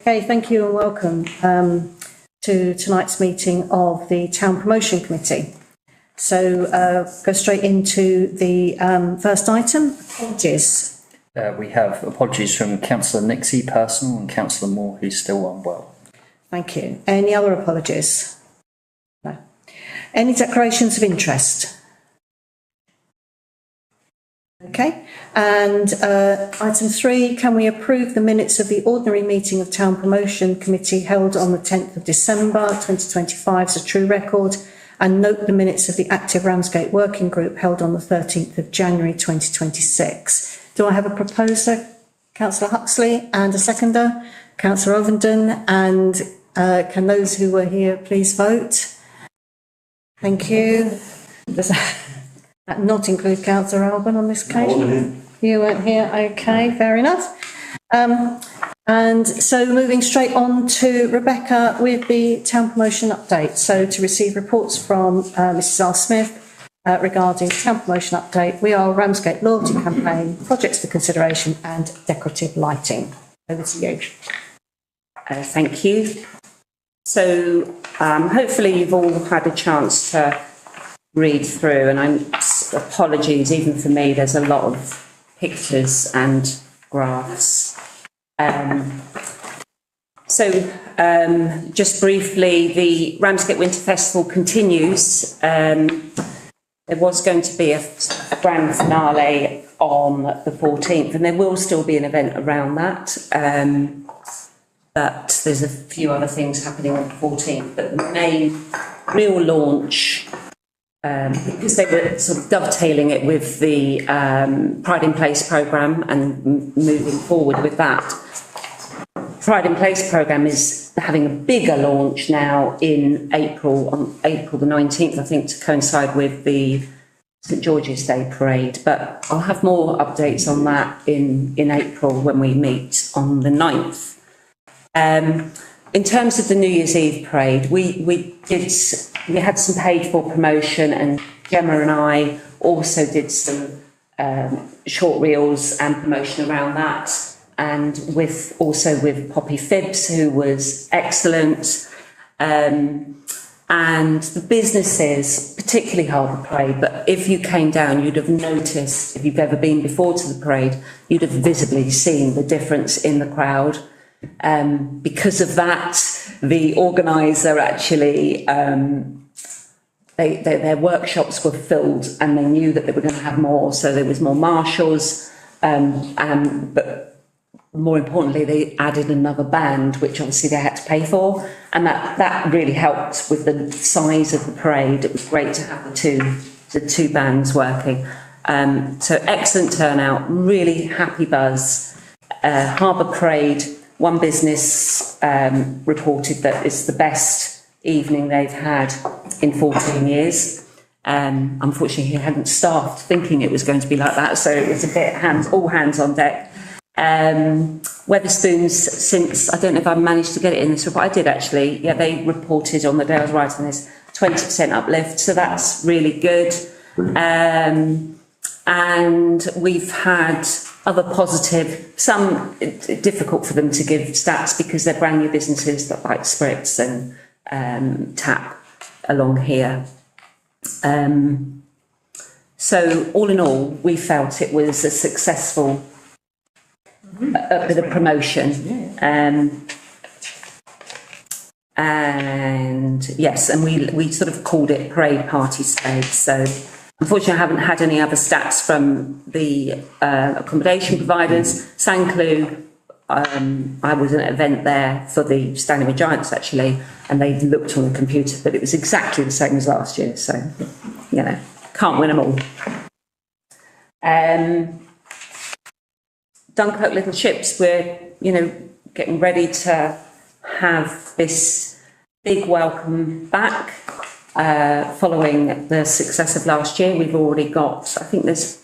Okay, thank you and welcome to tonight's meeting of the Town Promotion Committee. So go straight into the first item, apologies. We have apologies from Councillor Nixie, personal, and Councillor Moore, who's still unwell. Thank you. Any other apologies? No. Any declarations of interest? Okay. And item 3, can we approve the minutes of the ordinary meeting of Town Promotion Committee held on the 10th of December 2025 as a true record, and note the minutes of the active Ramsgate working group held on the 13th of January 2026. Do I have a proposer? Councillor Huxley, and a seconder? Councillor Ovenden, and can those who were here please vote? Thank you. Does that not include Councillor Alban on this occasion? You weren't here, okay, fair enough. And so moving straight on to Rebecca with the town promotion update. So to receive reports from Mrs R Smith regarding town promotion update, we are Ramsgate loyalty campaign, projects for consideration and decorative lighting. Over to you. Thank you. So hopefully you've all had a chance to read through, and apologies, even for me, there's a lot of pictures and graphs. Just briefly, the Ramsgate Winter Festival continues. There was going to be a grand finale on the 14th, and there will still be an event around that. But there's a few other things happening on the 14th. But the main real launch, because they were sort of dovetailing it with the Pride in Place programme and moving forward with that. Pride in Place programme is having a bigger launch now in April, on April the 19th, I think, to coincide with the St George's Day parade. But I'll have more updates on that in April when we meet on the 9th. In terms of the New Year's Eve parade, we had some paid for promotion, and Gemma and I also did some short reels and promotion around that, and with Poppy Phibbs, who was excellent, and the businesses, particularly Harbour Parade. But if you came down, you'd have noticed, if you've ever been before to the parade, you'd have visibly seen the difference in the crowd. Because of that, the organiser actually, their workshops were filled, and they knew that they were going to have more, so there was more marshals, but more importantly, they added another band, which obviously they had to pay for, and that really helped with the size of the parade. It was great to have the two bands working. So excellent turnout, really happy buzz. Harbour Parade, one business reported that it's the best evening they've had in 14 years. Unfortunately, he hadn't staffed thinking it was going to be like that, so it was a bit all hands on deck. Weatherspoons, since, I don't know if I managed to get it in this report, I did actually, yeah, they reported on the day I was writing this, 20% uplift, so that's really good. And we've had other positive, some difficult for them to give stats because they're brand new businesses that like Spritz and Tap along here. So all in all, we felt it was a successful bit of promotion. And yes, and we sort of called it Parade Party Space. So unfortunately, I haven't had any other stats from the accommodation providers. Saint-Cloud, I was at an event there for the Standing with Giants, actually, and they looked on the computer, but it was exactly the same as last year. So, you know, can't win them all. Dunkirk Little Ships, we're, you know, getting ready to have this big welcome back. Following the success of last year, we've already got, I think there's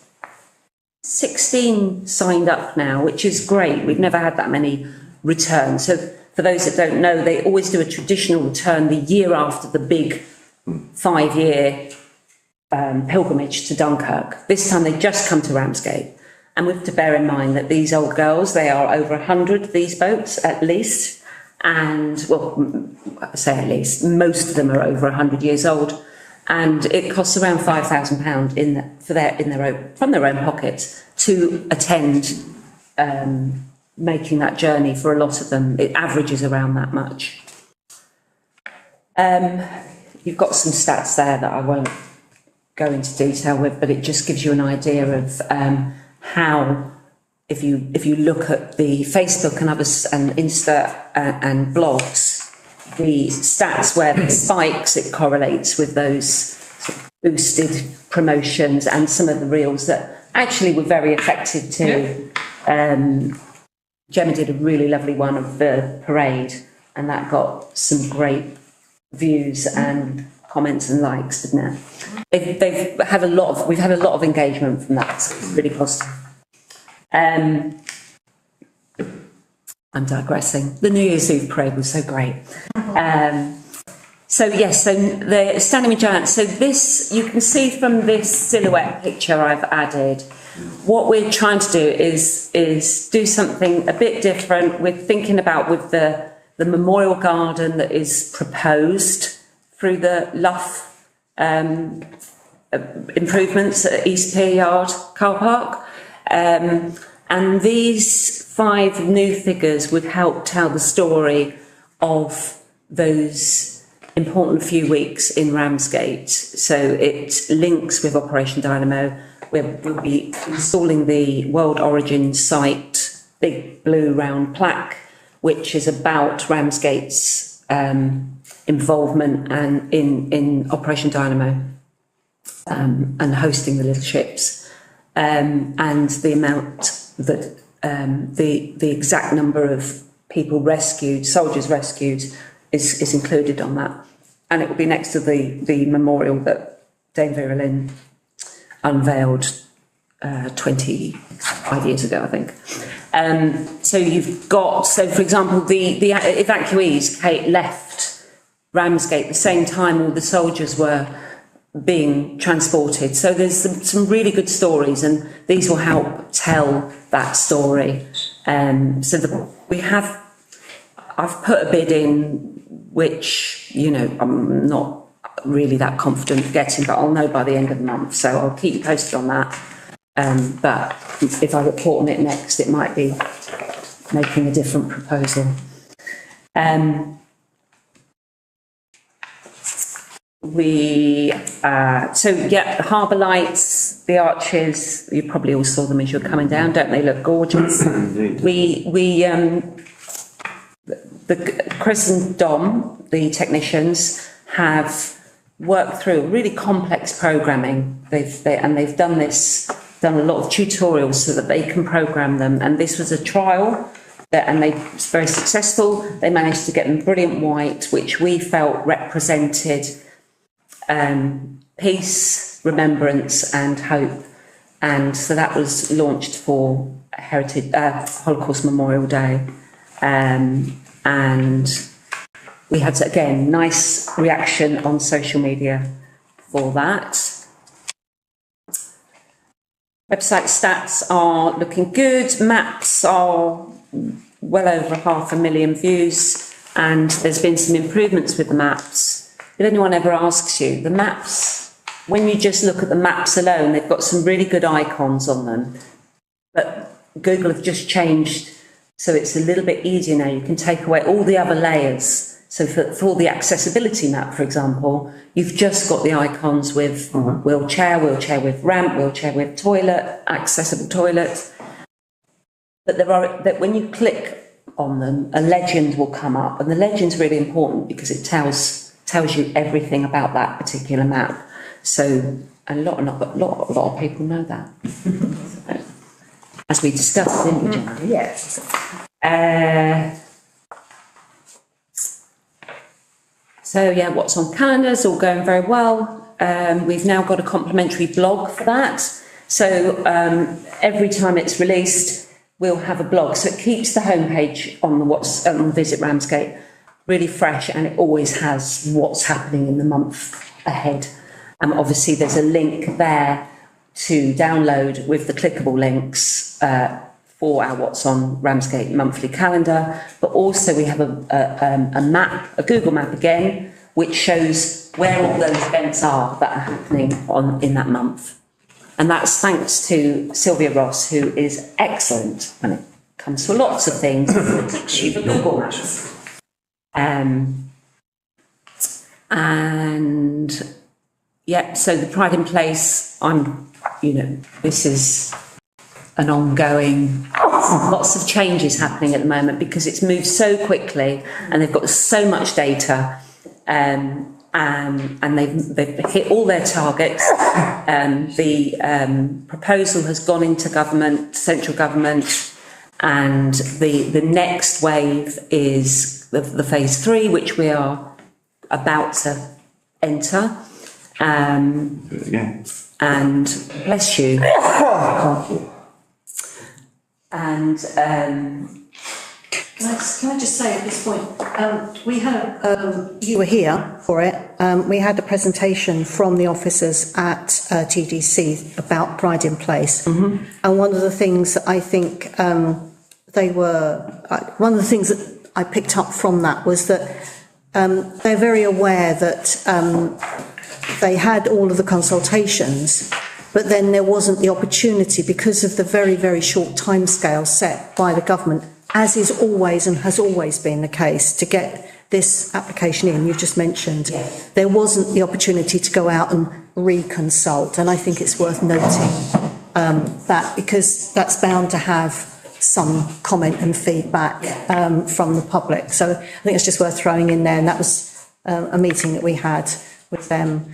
16 signed up now, which is great. We've never had that many returns. So for those that don't know, they always do a traditional return the year after the big 5-year pilgrimage to Dunkirk. This time they just come to Ramsgate. And we have to bear in mind that these old girls, they are over 100, these boats at least. and, well, I say at least, most of them are over 100 years old, and it costs around £5,000 from their own pockets to attend, making that journey. For a lot of them, it averages around that much. You've got some stats there that I won't go into detail with, but it just gives you an idea of how, if you look at the Facebook and others and Insta and blogs, the stats where it spikes, it correlates with those sort of boosted promotions and some of the reels that actually were very effective too. Gemma did a really lovely one of the parade, and that got some great views and comments and likes, didn't it? We've had a lot of engagement from that, so it's really positive. I'm digressing. The New Year's Eve parade was so great. So the Standing with Giants. So this, you can see from this silhouette picture I've added, what we're trying to do is do something a bit different. We're thinking about with the memorial garden that is proposed through the Luff improvements at East Pier Yard car park. And these 5 new figures would help tell the story of those important few weeks in Ramsgate. So it links with Operation Dynamo. We'll be installing the World Origin site, big blue round plaque, which is about Ramsgate's involvement and in Operation Dynamo and hosting the little ships, and the amount that the exact number of people rescued, soldiers rescued, is included on that, and it will be next to the memorial that Dame Vera Lynn unveiled 25 years ago, I think. So you've got, for example, the evacuees left Ramsgate the same time all the soldiers were being transported. So there's some really good stories, and these will help tell that story. I've put a bid in, which, I'm not really that confident getting, but I'll know by the end of the month. So I'll keep you posted on that. But if I report on it next, it might be making a different proposal. Harbour lights, the arches, you probably all saw them as you're coming down, don't they look gorgeous? Chris and Dom, the technicians, have worked through really complex programming. They've done a lot of tutorials so that they can program them, and this was a trial. And they was very successful. They managed to get them brilliant white, which we felt represented peace, remembrance, and hope. And so that was launched for Holocaust Memorial Day, and we had, again, nice reaction on social media for that. Website stats are looking good. Maps are well over 500,000 views, and there's been some improvements with the maps. If anyone ever asks you, the maps, when you just look at the maps alone, they've got some really good icons on them, but Google have just changed, so it's a little bit easier now. You can take away all the other layers. So for the accessibility map, for example, you've just got the icons with wheelchair with ramp, wheelchair with toilet, accessible toilet. But when you click on them, a legend will come up, and the legend's really important because it tells you everything about that particular map. So a lot of people know that, as we discussed, didn't we, Gemma? Yes. What's on calendars, all going very well. We've now got a complimentary blog for that. So every time it's released, we'll have a blog. So it keeps the homepage on Visit Ramsgate really fresh, and it always has what's happening in the month ahead. Obviously, there's a link there to download with the clickable links for our What's on Ramsgate monthly calendar, but also we have a map, a Google map again, which shows where all those events are that are happening in that month. And that's thanks to Sylvia Ross, who is excellent when it comes to lots of things. She's a Google Maps. And yeah, so the Pride in Place, this is an ongoing, lots of changes happening at the moment because it's moved so quickly and they've got so much data, and they've hit all their targets. The proposal has gone into government, central government, and the next wave is the phase 3, which we are about to enter. And bless you. And can I just say at this point, we had, you were here for it, we had a presentation from the officers at TDC about Pride in Place. Mm-hmm. And one of the things that I think one of the things that I picked up from that was that they're very aware that they had all of the consultations, but then there wasn't the opportunity because of the very, very short timescale set by the government, as is always and has always been the case, to get this application in. You've just mentioned there wasn't the opportunity to go out and reconsult, and I think it's worth noting that, because that's bound to have some comment and feedback from the public. So I think it's just worth throwing in there, and that was a meeting that we had with them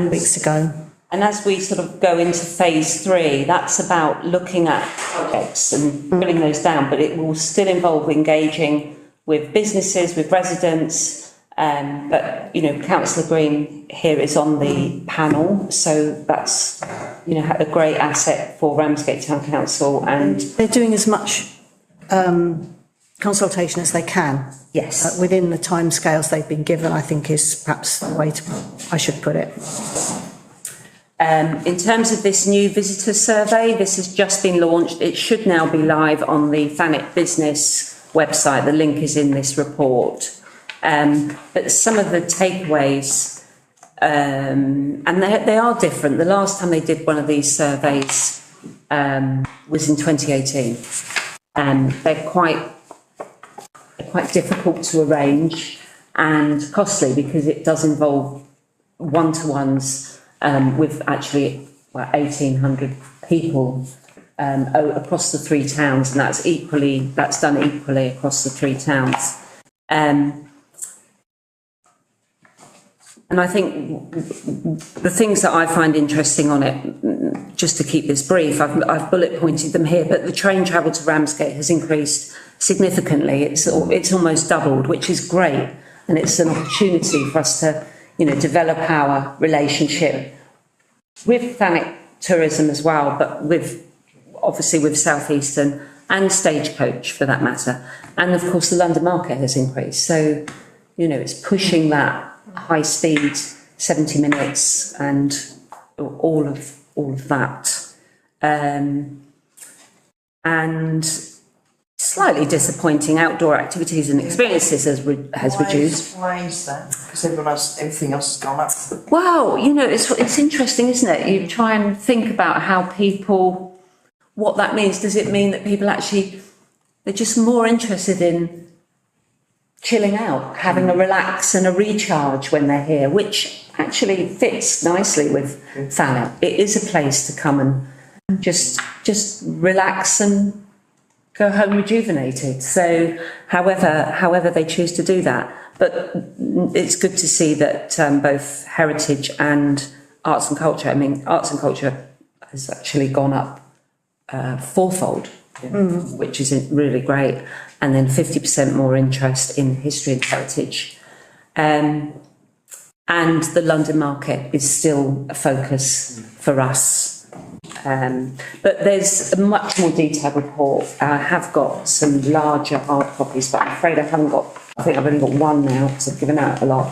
weeks ago. And as we sort of go into phase 3, that's about looking at projects and pulling those down, but it will still involve engaging with businesses, with residents. But, Councillor Green here is on the panel, so that's, a great asset for Ramsgate Town Council. And they're doing as much consultation as they can. Yes. Within the timescales they've been given, I think is perhaps the way I should put it. In terms of this new visitor survey, this has just been launched. It should now be live on the Thanet Business website. The link is in this report. But some of the takeaways, and they are different. The last time they did one of these surveys was in 2018. They're quite difficult to arrange and costly because it does involve one-to-ones with actually 1,800 people across the 3 towns, and that's done equally across the 3 towns. And I think the things that I find interesting on it, just to keep this brief, I've bullet pointed them here, but the train travel to Ramsgate has increased significantly. It's almost doubled, which is great, and it's an opportunity for us to develop our relationship with Thanet Tourism as well, but obviously with South Eastern and Stagecoach for that matter. And of course the London market has increased. So, it's pushing that high speed, 70 minutes and all of that. And slightly disappointing outdoor activities and experiences has reduced. Why is that? Because everything else has gone up. Well, it's interesting, isn't it? You try and think about how what that means. Does it mean that people they're just more interested in chilling out, having a relax and a recharge when they're here, which actually fits nicely with Thanet. It is a place to come and just relax and go home rejuvenated. So however they choose to do that. But it's good to see that both heritage and arts and culture, arts and culture has actually gone up fourfold, which is really great. And then 50% more interest in history and heritage. And the London market is still a focus for us. But there's a much more detailed report. I have got some larger hard copies, but I'm afraid I think I've only got one now because I've given out a lot.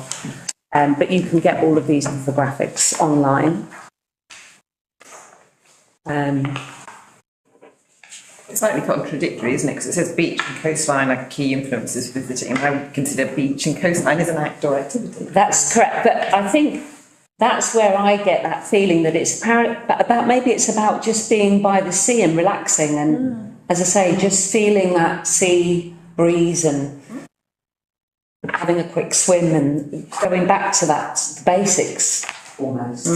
But you can get all of these infographics online. It's slightly contradictory, isn't it? Because it says beach and coastline are key influences for visiting, and I would consider beach and coastline as an outdoor activity. That's correct, but I think that's where I get that feeling that it's maybe it's about just being by the sea and relaxing, and as I say, just feeling that sea breeze and having a quick swim and going back to that basics almost.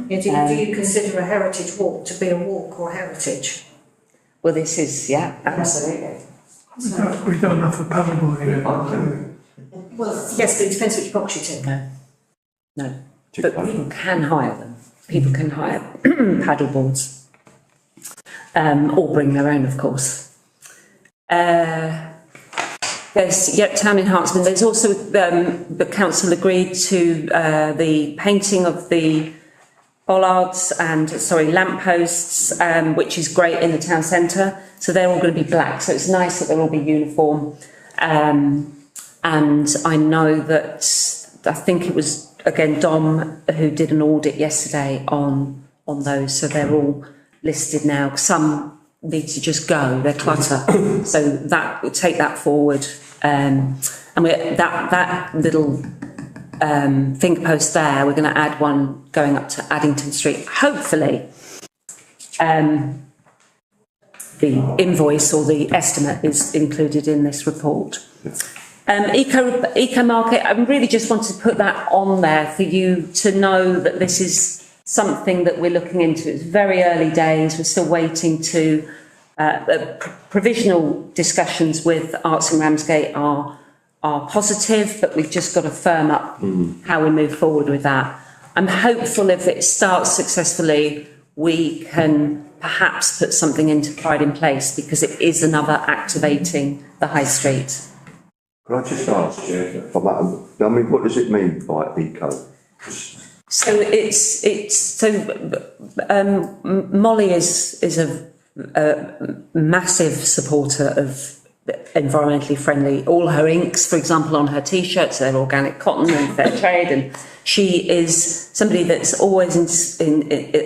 Yeah, do you consider a heritage walk to be a walk or heritage? Well, this is, yeah, absolutely. We don't offer paddleboarding. Well, yes, but it depends which box you take. No. But people can hire them. People can hire paddle boards, or bring their own, of course. There's town enhancement. There's also the council agreed to the painting of the bollards and lampposts, which is great in the town centre. So they're all going to be black. So it's nice that they'll all be uniform. And I know that I think it was again Dom who did an audit yesterday on those. So they're all listed now. Some need to just go. They're clutter. So that we'll take that forward. And that little finger post there, we're going to add one going up to Addington Street. Hopefully, the invoice or the estimate is included in this report. Eco market, I really just wanted to put that on there for you to know that this is something that we're looking into. It's very early days. We're still waiting to provisional discussions with Arts and Ramsgate are positive, but we've just got to firm up how we move forward with that. I'm hopeful if it starts successfully, we can perhaps put something into Pride in Place, because it is another activating the high street. Could I just ask, I mean, what does it mean by eco? So Molly is a massive supporter of environmentally friendly. All her inks, for example, on her t-shirts, they're organic cotton and fair trade, and she is somebody that's always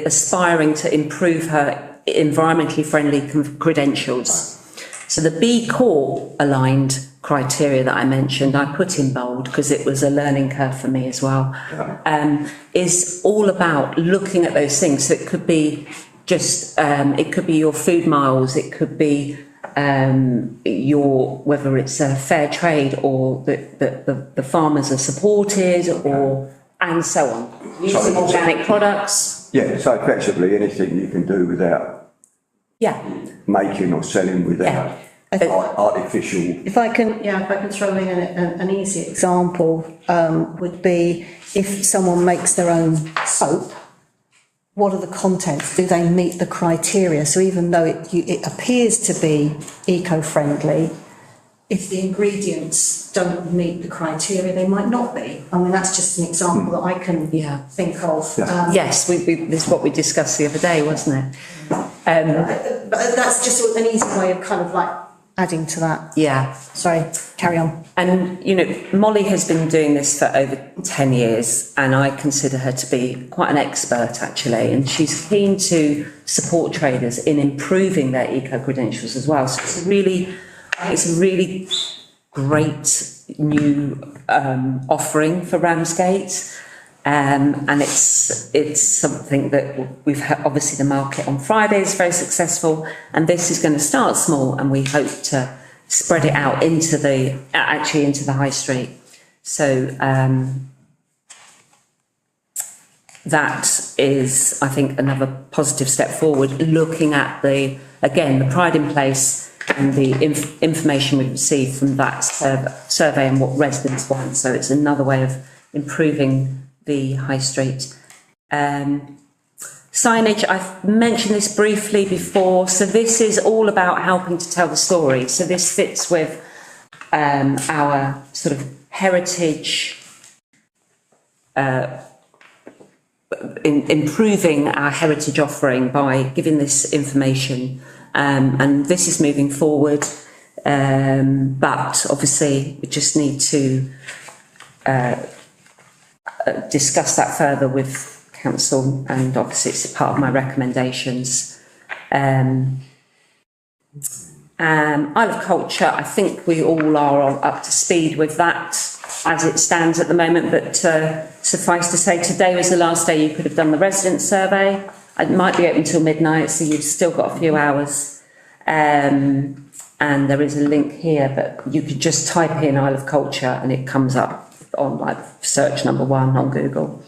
aspiring to improve her environmentally friendly credentials. So the B Corp aligned criteria that I mentioned, I put in bold because it was a learning curve for me as well, is all about looking at those things. So it could be just, it could be your food miles, it could be whether it's a fair trade or the farmers are supported, or and so on. Using organic products. Yeah, so effectively anything you can do without making or selling without artificial. If I can throw in an easy example, would be if someone makes their own soap, what are the contents? Do they meet the criteria? So even though it appears to be eco-friendly, if the ingredients don't meet the criteria, they might not be. I mean, that's just an example that I can think of. Yes, this is what we discussed the other day, wasn't it? But that's just an easy way of kind of like adding to that. Yeah. Sorry, carry on. And, Molly has been doing this for over 10 years, and I consider her to be quite an expert, actually, and she's keen to support traders in improving their eco-credentials as well. So it's a really great new offering for Ramsgate, and it's something that we've had. Obviously, the market on Friday is very successful, and this is going to start small, and we hope to spread it out into the high street. So that is, I think, another positive step forward. Looking at the Pride in Place and the information we've received from that survey and what residents want. So it's another way of improving the high street. Signage, I've mentioned this briefly before. So this is all about helping to tell the story. So this fits with our sort of heritage, improving our heritage offering by giving this information. And this is moving forward, but obviously we just need to discuss that further with council, and obviously it's part of my recommendations. Isle of Culture, I think we all are up to speed with that as it stands at the moment, but suffice to say, today was the last day you could have done the resident survey. It might be open till midnight, so you've still got a few hours. And there is a link here, but you could just type in Isle of Culture and it comes up on like search number 1 on Google.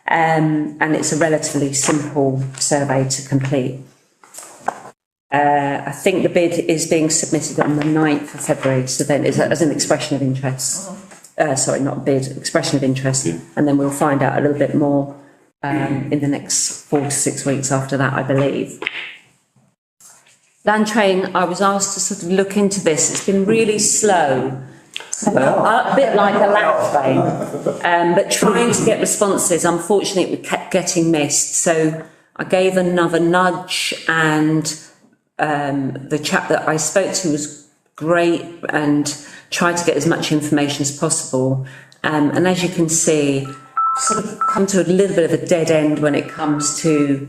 And it's a relatively simple survey to complete. I think the bid is being submitted on the 9th of February, so then as an expression of interest. Sorry, not bid, expression of interest. Yeah. And then we'll find out a little bit more in the next 4 to 6 weeks after that, I believe. Land train, I was asked to sort of look into this. It's been really slow. A bit like a land train, but trying to get responses. Unfortunately, we kept getting missed. So I gave another nudge, and the chap that I spoke to was great and tried to get as much information as possible. And as you can see, sort of come to a little bit of a dead end when it comes to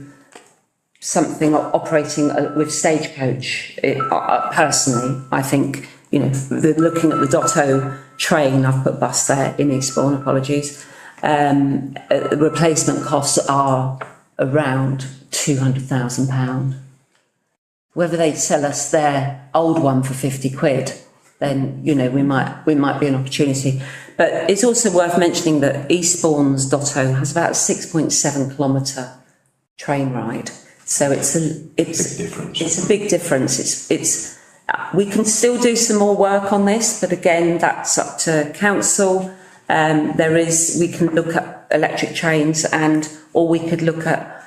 something operating with Stagecoach. Personally, I think, you know, looking at the Dotto train, I've put bus there in Eastbourne, apologies. Replacement costs are around £200,000. Whether they sell us their old one for 50 quid, then, you know, we might be an opportunity. But it's also worth mentioning that Eastbourne's Dotto has about a 6.7 kilometre train ride. So it's a big difference. It's we can still do some more work on this, but again, that's up to council. We can look at electric trains, or we could look at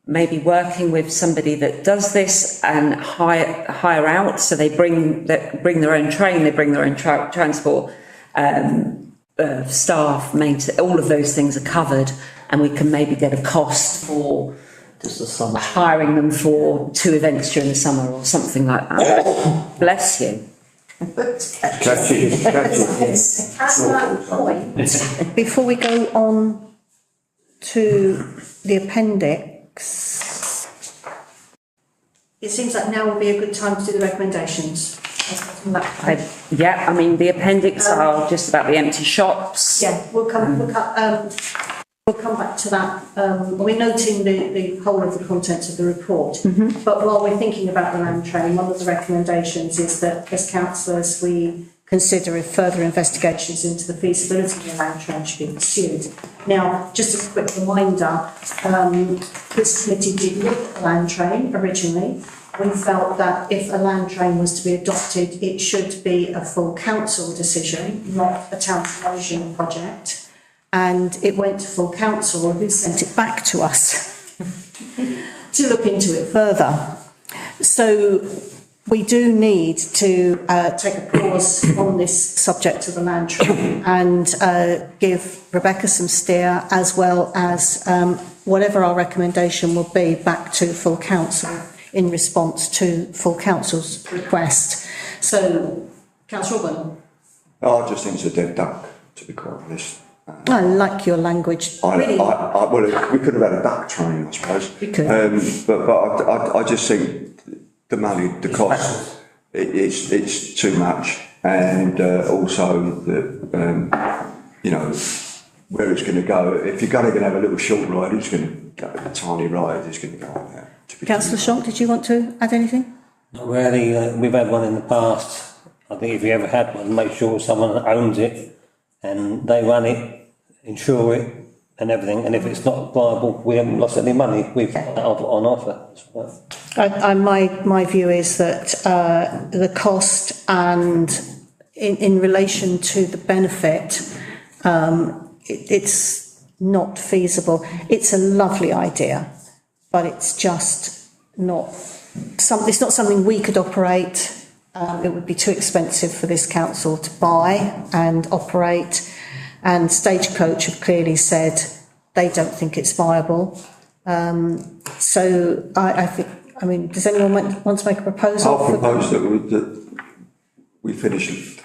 maybe working with somebody that does this and hire out. So they bring their own train, they bring their own transport, staff, maintenance, all of those things are covered, and we can maybe get a cost for hiring them for 2 events during the summer or something like that. Bless you. Before we go on to the appendix, it seems like now would be a good time to do the recommendations. I mean, the appendix are just about the empty shops. Yeah, we'll come back to that. We're noting the whole of the contents of the report. Mm-hmm. But while we're thinking about the land train, one of the recommendations is that as councillors we consider if further investigations into the feasibility of the land train should be pursued. Now, just a quick reminder, this committee did look at the land train originally. We felt that if a land train was to be adopted, it should be a full council decision, not a town promotion project. And it went to full council, who sent it back to us to look into it further. So we do need to take a pause on this subject of the land train and give Rebecca some steer, as well as whatever our recommendation will be, back to full council in response to full council's request. So, Councillor Robin? I just think it's a dead duck, to be quite honest. I like your language. Really? Well, we could have had a duck train, I suppose. We could. But I just think the money, the cost, it's too much, and also the you know, where it's going to go. If you're going to have a little short ride, it's going to go a tiny ride. It's going to go on there. Councillor Shonk, did you want to add anything? Not really. We've had one in the past. I think if you ever had one, make sure someone owns it and they run it, insure it and everything. And if it's not viable, we haven't lost any money. We've got that on offer. My view is that the cost and in relation to the benefit, it's not feasible. It's a lovely idea, but it's just not it's not something we could operate. It would be too expensive for this council to buy and operate, and Stagecoach have clearly said they don't think it's viable. So I think, I mean, does anyone want to make a proposal? I'll propose that we finish it.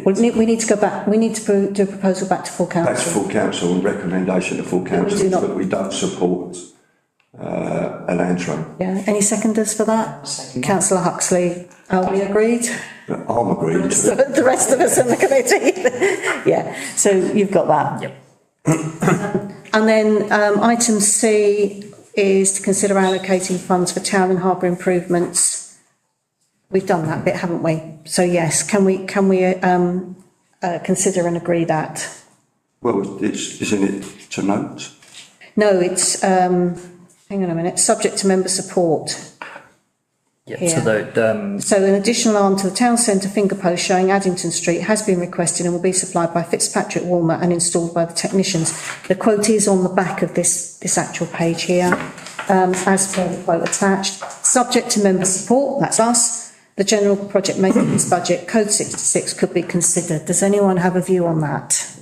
We need to go back. We need to do a proposal back to full council. Back to full council and recommendation to full council that we don't support a land train. Yeah, any seconders for that? Councillor Huxley, are we agreed? But I'm agreeing to it. The rest of us in the committee. Yeah, so you've got that. Yep. And then item C is to consider allocating funds for town and harbour improvements. We've done that bit, haven't we? So yes, can we consider and agree that? Well, isn't it to note? No, it's hang on a minute. Subject to member support. Yep. Yeah. So that So an additional arm to the town centre finger post showing Addington Street has been requested and will be supplied by Fitzpatrick Walmer and installed by the technicians. The quote is on the back of this actual page here, as per the quote attached. Subject to member support, that's us. The general project maintenance budget, code 66, could be considered. Does anyone have a view on that?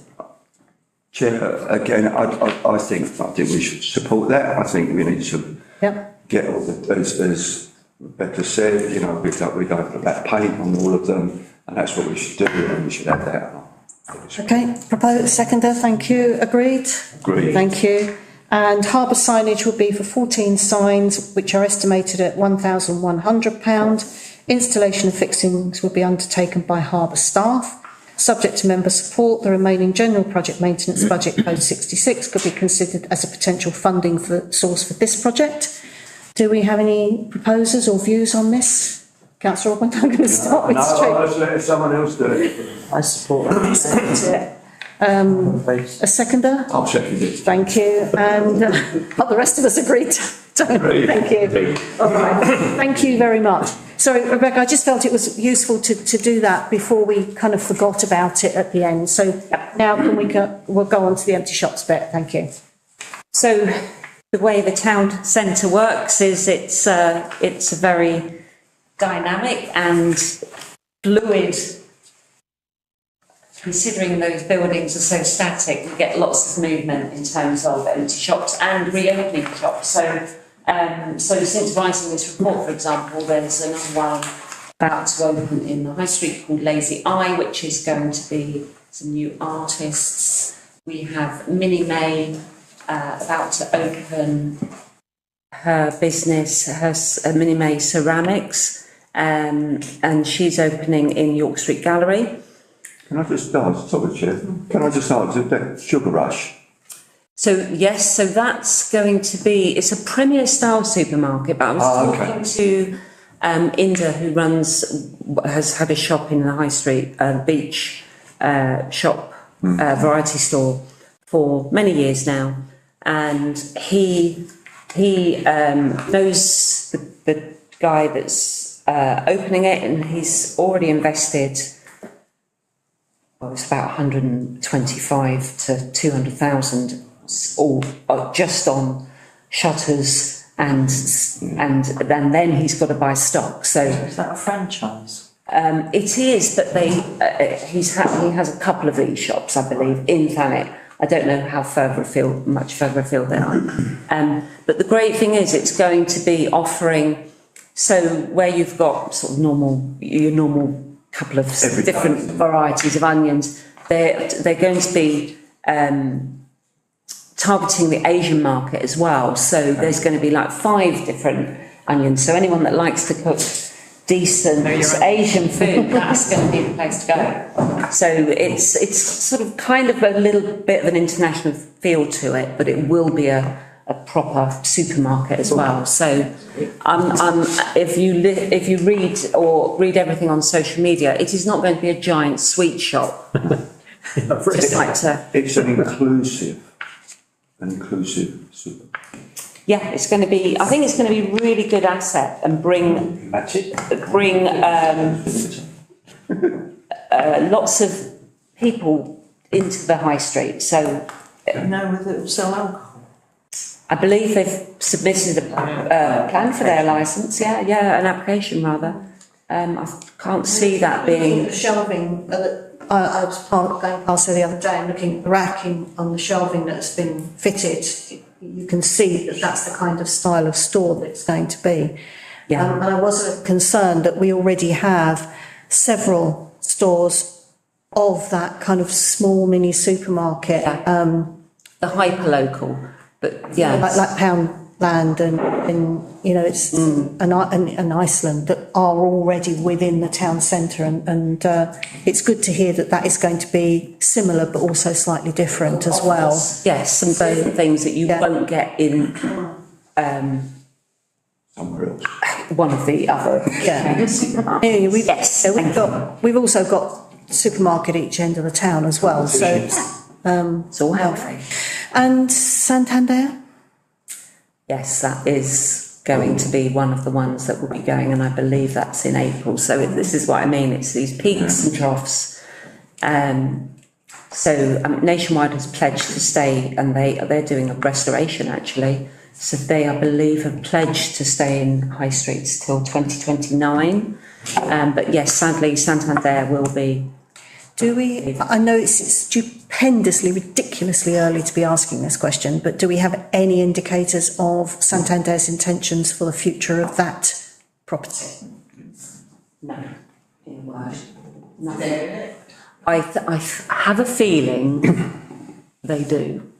Chair, again, I think we should support that. I think we need to Yep. get all the, as Rebecca said, you know, we go for that paint on all of them, and that's what we should do, and we should have that. Okay, proposed, seconder, thank you. Agreed? Agreed. Thank you. And harbour signage will be for 14 signs, which are estimated at £1,100. Installation of fixings will be undertaken by harbour staff. Subject to member support, the remaining general project maintenance budget, code 66, could be considered as a potential funding source for this project. Do we have any proposers or views on this? Councillor Robin, I'm going to start with Street. let's let someone else do it. I support that. A seconder? I'll second it. Thank you. And the rest of us agreed. Agreed. Thank you. All right. Thank you very much. Sorry, Rebecca, I just felt it was useful to do that before we kind of forgot about it at the end. So now can we'll go on to the empty shops bit. Thank you. So the way the town centre works is it's a very dynamic and fluid. Considering those buildings are so static, we get lots of movement in terms of empty shops and reopening shops. So since writing this report, for example, there's another one about to open in the High Street called Lazy Eye, which is going to be some new artists. We have Minnie May about to open her business, her Minnie May Ceramics, and she's opening in York Street Gallery. Can I just ask, sorry, Chair, can I just ask, is that Sugar Rush? So yes, so that's going to be, it's a Premier style supermarket, but I was talking to Inda, who has had a shop in the High Street, beach shop, variety store for many years now, and he knows the guy that's opening it, and he's already invested. Well, it's about 125 to 200,000, all just on shutters, and then he's got to buy stock. So Is that a franchise? it is, but he has a couple of these shops, I believe, in Thanet. I don't know how much further afield they are. But the great thing is, it's going to be offering. So where you've got sort of your normal couple of different varieties of onions, they're going to be targeting the Asian market as well. So there's going to be like 5 different onions. So anyone that likes to cook decent Asian food, that's going to be the place to go. So it's sort of kind of a little bit of an international feel to it, but it will be a proper supermarket as well. So if you read everything on social media, it is not going to be a giant sweet shop. Just like to. It's an inclusive super. Yeah, it's going to be. I think it's going to be a really good asset and bring lots of people into the high street. So. Do you know whether it will sell alcohol? I believe they've submitted a plan for their licence. Yeah, an application rather. I can't see that being. The shelving, I was going past there the other day and looking at the racking on the shelving that's been fitted. You can see that that's the kind of style of store that it's going to be. Yeah. And I was concerned that we already have several stores of that kind of small mini supermarket. The hyper local, but yeah, like land and you know, it's and Iceland that are already within the town centre, and it's good to hear that that is going to be similar but also slightly different as well. Yes, and those are things that you won't get in Somewhere else. one of the other. We've also got supermarket each end of the town as well, so It's all healthy. and Santander. Yes, that is going to be one of the ones that will be going, and I believe that's in April. So this is what I mean. It's these peaks and troughs. Nationwide has pledged to stay, and they're doing a restoration actually. So they, I believe, have pledged to stay in high streets till 2029. But yes, sadly, Santander will be. I know it's stupendously, ridiculously early to be asking this question, but do we have any indicators of Santander's intentions for the future of that property? No, in a word. Nothing. I have a feeling they do,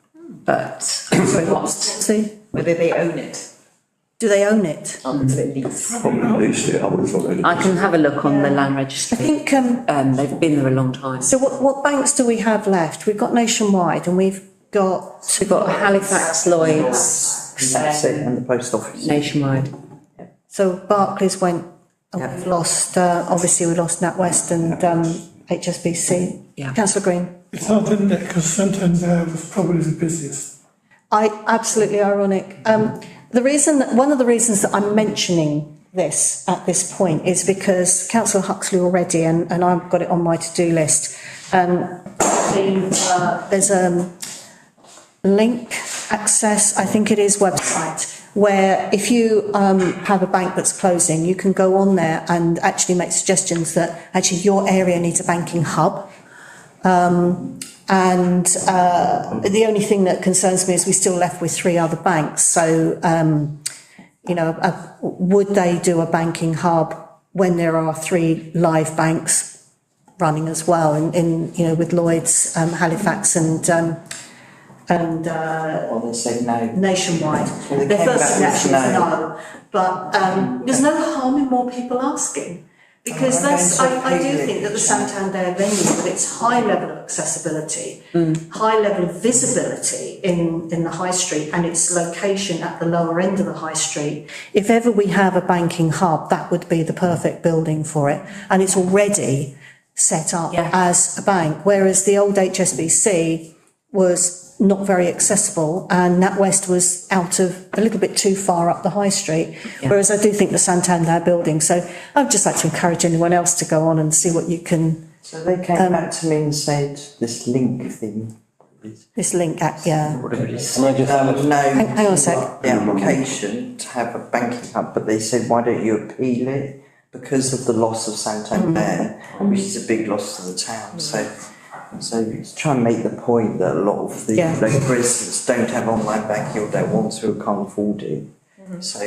but See, Whether they own it. do they own it? Absolutely. Probably least it, I would have thought they'd. I can have a look on the land I registry. think, They've been there a long time. so what banks do we have left? We've got Nationwide and we've got Halifax, Lloyds, That's it, and the post office. Nationwide. so Barclays went, and Yeah. we've lost, obviously we lost NatWest and HSBC. Yeah. Councillor Green. It's hard, isn't it, because Santander was probably the busiest. Absolutely ironic. One of the reasons that I'm mentioning this at this point is because Councillor Huxley already, and I've got it on my to-do list, there's a link access, I think it is, website, where if you have a bank that's closing, you can go on there and actually make suggestions that actually your area needs a banking hub. And the only thing that concerns me is we're still left with 3 other banks. So, would they do a banking hub when there are 3 live banks running as well with Lloyds, Halifax Well, they said no. Nationwide? Well, they Their came first back with reaction was no. no, but there's no harm in more people asking. Because I do think that the Santander venue, with its high level of accessibility, high level of visibility in the high street and its location at the lower end of the high street, if ever we have a banking hub, that would be the perfect building for it. And it's already set up as a bank, whereas the old HSBC was not very accessible and NatWest was out of a little bit too far up the high street, whereas I do think the Santander building. So I'd just like to encourage anyone else to go on and see what you can. So they came back to me and said this link thing. This link, Whatever it is. Can I just Hang on a sec. The application to have a banking hub, but they said, why don't you appeal it? Because of the loss of Santander, which is a big loss to the town. So it's trying to make the point that a lot of the local residents don't have online banking or don't want to or can't afford it. So,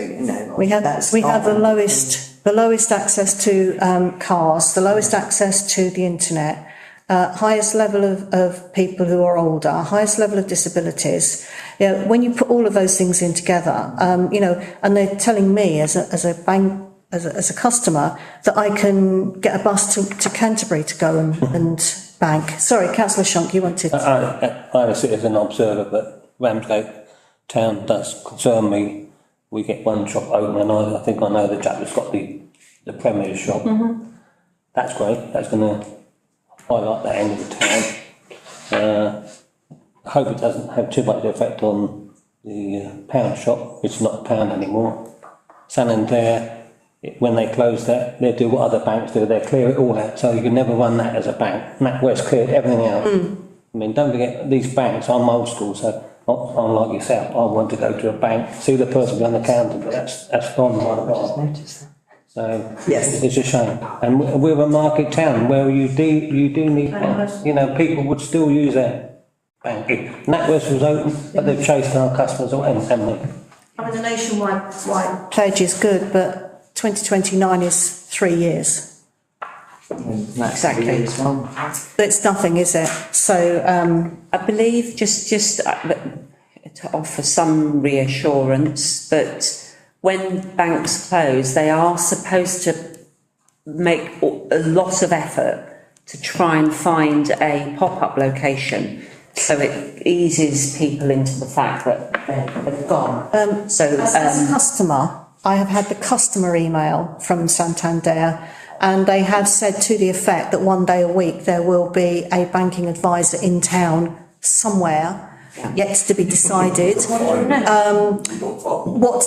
we have the lowest access to cars, the lowest access to the internet, highest level of people who are older, highest level of disabilities. When you put all of those things in together, and they're telling me as a bank, as a customer, that I can get a bus to Canterbury to go and bank. Sorry, Councillor Shonk, you wanted. I sit as an observer, but Ramsgate town does concern me. We get one shop open, and I think I know the chap that's got the Premier shop. That's great. That's going to highlight that end of the town. I hope it doesn't have too much effect on the pound shop. It's not a pound anymore. Santander, when they close that, they do what other banks do. They clear it all out, so you can never run that as a bank. NatWest cleared everything out. I mean, don't forget these banks. I'm old school, so I'm like yourself. I want to go to a bank, see the person behind the counter, but that's gone by the by. noticed that. So it's a shame. And we're a market town where you do need banks. People would still use their bank. NatWest was open, but they've chased our customers away, haven't they? I mean, the nationwide pledge is good, but 2029 is 3 years. Exactly. It's nothing, is it? So I believe just to offer some reassurance that when banks close, they are supposed to make a lot of effort to try and find a pop-up location, so it eases people into the fact that they're gone. As a customer, I have had the customer email from Santander, and they have said to the effect that one day a week there will be a banking advisor in town somewhere, yet to be decided. What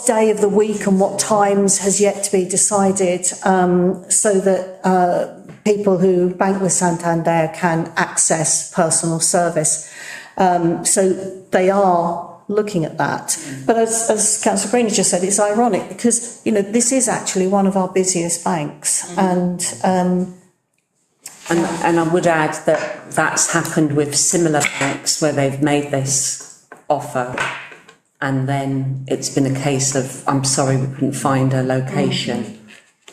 day of the week and what times has yet to be decided, so that people who bank with Santander can access personal service. So they are looking at that. But as Councillor Green has just said, it's ironic because, you know, this is actually one of our busiest banks, and I would add that that's happened with similar banks where they've made this offer and then it's been a case of, I'm sorry, we couldn't find a location.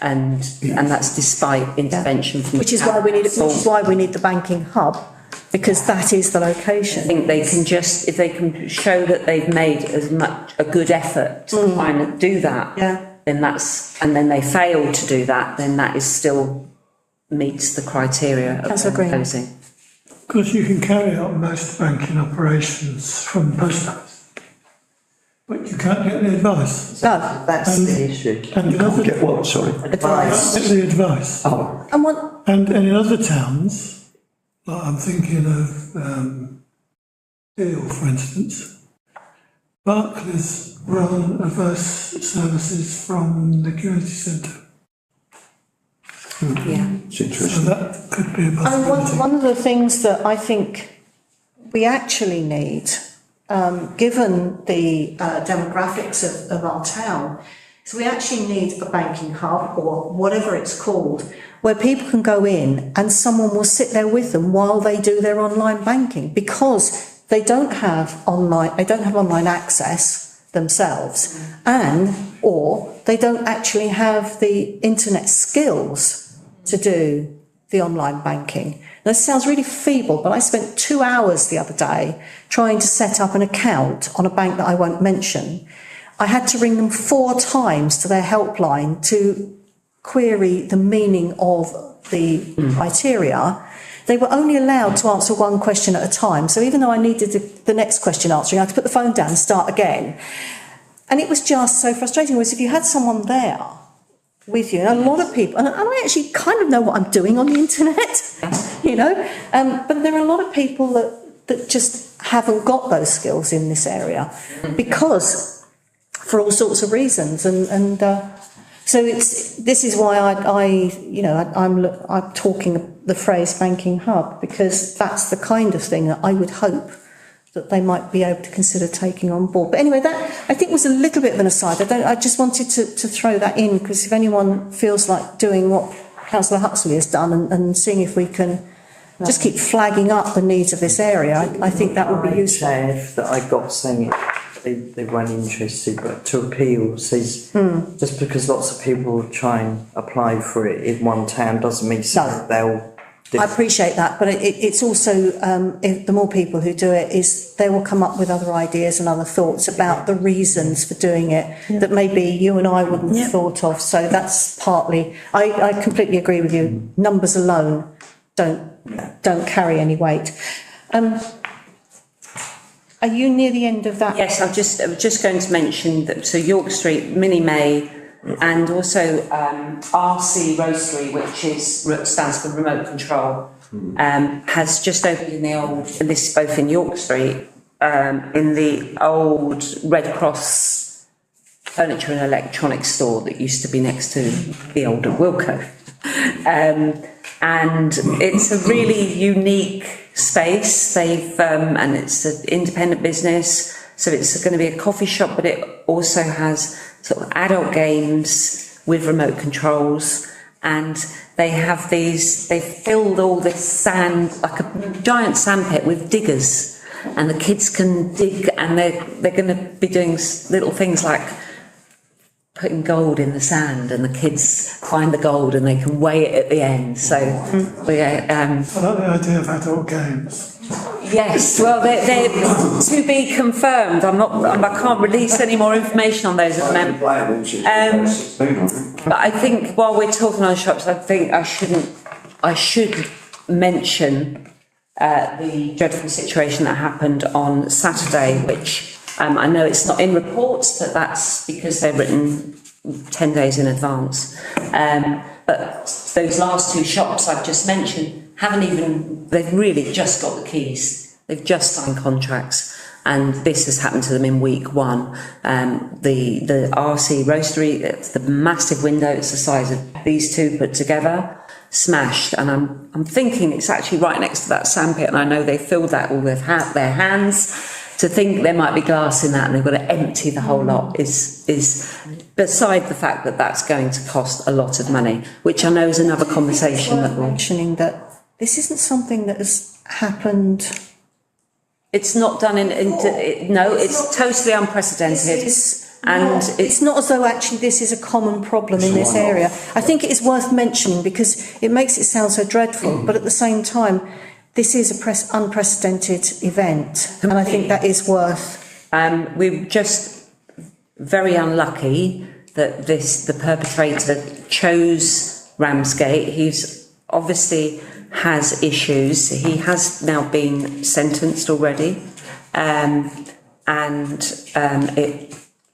And that's despite intervention from which is why we need the banking hub, because that is the location. I think they can just, if they can show that they've made as much a good effort to try and do that, then that's, and then they fail to do that, then that is still meets the criteria of closing. Because you can carry out most banking operations from the post office, but you can't get the advice. No, That's the issue. And in other, Get what, sorry? advice. get the advice. Oh, And in other towns, like I'm thinking of Deal, for instance, Barclays run advice services from the community centre. Yeah. it's So interesting. that could be a And possibility. one of the things that I think we actually need, given the demographics of our town, is we actually need a banking hub, or whatever it's called, where people can go in and someone will sit there with them while they do their online banking, because they don't have online access themselves, or they don't actually have the internet skills to do the online banking. Now, this sounds really feeble, but I spent 2 hours the other day trying to set up an account on a bank that I won't mention. I had to ring them 4 times to their helpline to query the meaning of the criteria. They were only allowed to answer one question at a time. So even though I needed the next question answering, I had to put the phone down and start again. And it was just so frustrating, whereas if you had someone there with you, and a lot of people, and I actually kind of know what I'm doing on the internet, you know, but there are a lot of people that just haven't got those skills in this area because for all sorts of reasons, and so this is why I'm talking the phrase banking hub, because that's the kind of thing that I would hope that they might be able to consider taking on board. But anyway, that I think was a little bit of an aside. I just wanted to throw that in, because if anyone feels like doing what Councillor Huxley has done and seeing if we can just keep flagging up the needs of this area, I think that would be useful. Chair that I got saying they weren't interested, but to appeal says just because lots of people try and apply for it in one town doesn't mean they'll. I appreciate that, but it's also, if the more people who do it, is they will come up with other ideas and other thoughts about the reasons for doing it that maybe you and I wouldn't have thought of. So that's partly, I completely agree with you. Numbers alone don't carry any weight. Are you near the end of that? Yes, I'm just going to mention that, so York Street, Minnie May, and also RC Roastery, which stands for remote control, has just opened in the old, and this is both in York Street, in the old Red Cross furniture and electronics store that used to be next to the older Wilco. And it's a really unique space. And it's an independent business, so it's going to be a coffee shop, but it also has sort of adult games with remote controls, and they filled all this sand, like a giant sandpit with diggers, and the kids can dig, and they're going to be doing little things like putting gold in the sand, and the kids find the gold and they can weigh it at the end. So I I like the idea of adult games. Yes, well, they're to be confirmed. I can't release any more information on those at the moment. But I think while we're talking on shops, I think I should mention the dreadful situation that happened on Saturday, which I know it's not in reports, but that's because they're written 10 days in advance. But those last two shops I've just mentioned they've really just got the keys. They've just signed contracts, and this has happened to them in week one. The RC roastery, it's the massive window, it's the size of these two put together, smashed, and I'm thinking it's actually right next to that sandpit, and I know they filled that all with their hands. To think there might be glass in that and they've got to empty the whole lot is beside the fact that that's going to cost a lot of money, which I know is another conversation that we're mentioning, that this isn't something that has happened. It's not done it's totally unprecedented. It's not as though actually this is a common problem in this area. I think it is worth mentioning because it makes it sound so dreadful, but at the same time, this is a unprecedented event, and I think that is worth. We're just very unlucky that the perpetrator chose Ramsgate. He's obviously has issues. He has now been sentenced already,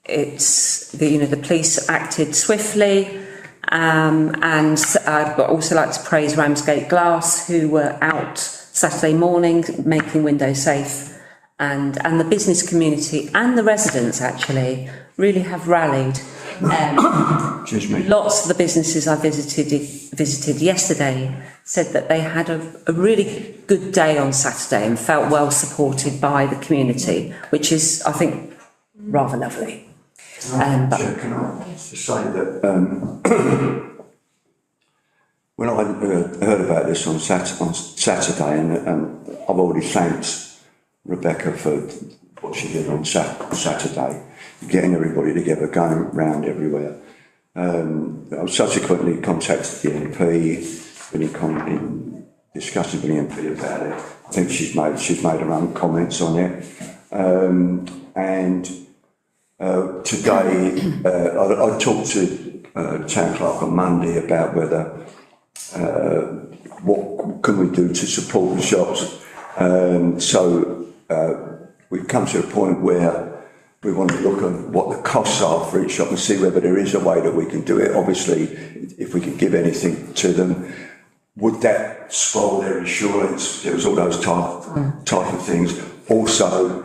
it's the police acted swiftly. And I'd also like to praise Ramsgate Glass, who were out Saturday morning making windows safe, and the business community and the residents actually really have rallied. Lots of the businesses I visited yesterday said that they had a really good day on Saturday and felt well supported by the community, which is, I think, rather lovely. Can I just say that when I heard about this on Saturday, and I've already thanked Rebecca for what she did on Saturday, getting everybody together, going round everywhere. I subsequently contacted the MP, been in discussion with the MP about it. I think she's made her own comments on it, and today I talked to Town Clerk on Monday about whether what can we do to support the shops. So we've come to a point where we want to look at what the costs are for each shop and see whether there is a way that we can do it. Obviously, if we could give anything to them, would that spoil their insurance? There was all those type of things. Also,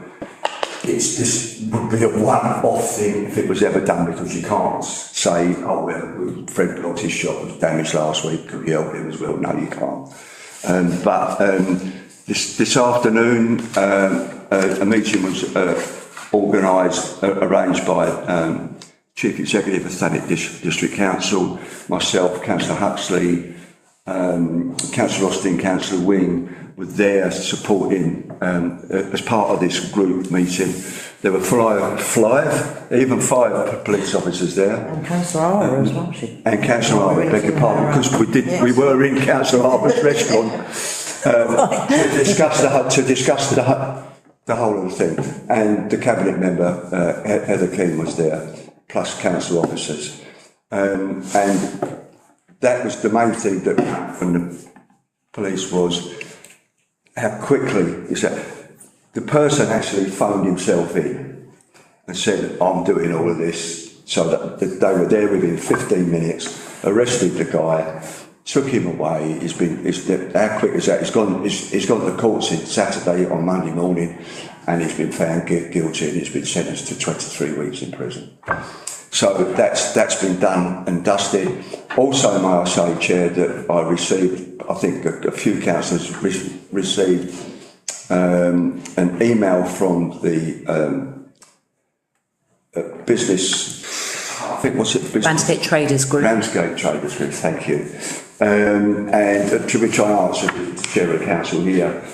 this would be a one-off thing if it was ever done, because you can't say, oh, well, Fred lost his shop was damaged last week, could you help him as well? No, you can't. But this afternoon, a meeting was arranged by Chief Executive of Thanet District Council, myself, Councillor Huxley, Councillor Austin, Councillor Wing, were there supporting as part of this group meeting. There were even five police officers there. And Councillor Arbor as well, and Councillor Arbor, beg your pardon, because we were in Councillor Arbor's restaurant to discuss the whole of the thing. And the cabinet member, Heather Keane, was there, plus council officers. And that was the main thing that came from the police, was how quickly the person actually phoned himself in and said, I'm doing all of this. So that they were there within 15 minutes, arrested the guy, took him away. How quick is that? He's gone to court since Saturday on Monday morning, and he's been found guilty, and he's been sentenced to 23 weeks in prison. So that's been done and dusted. Also, may I say, Chair, that I received, I think a few councillors received an email from the business, I think, what's it? Ramsgate Traders Group. Ramsgate Traders Group, thank you. And to which I answered the Chair of the Council here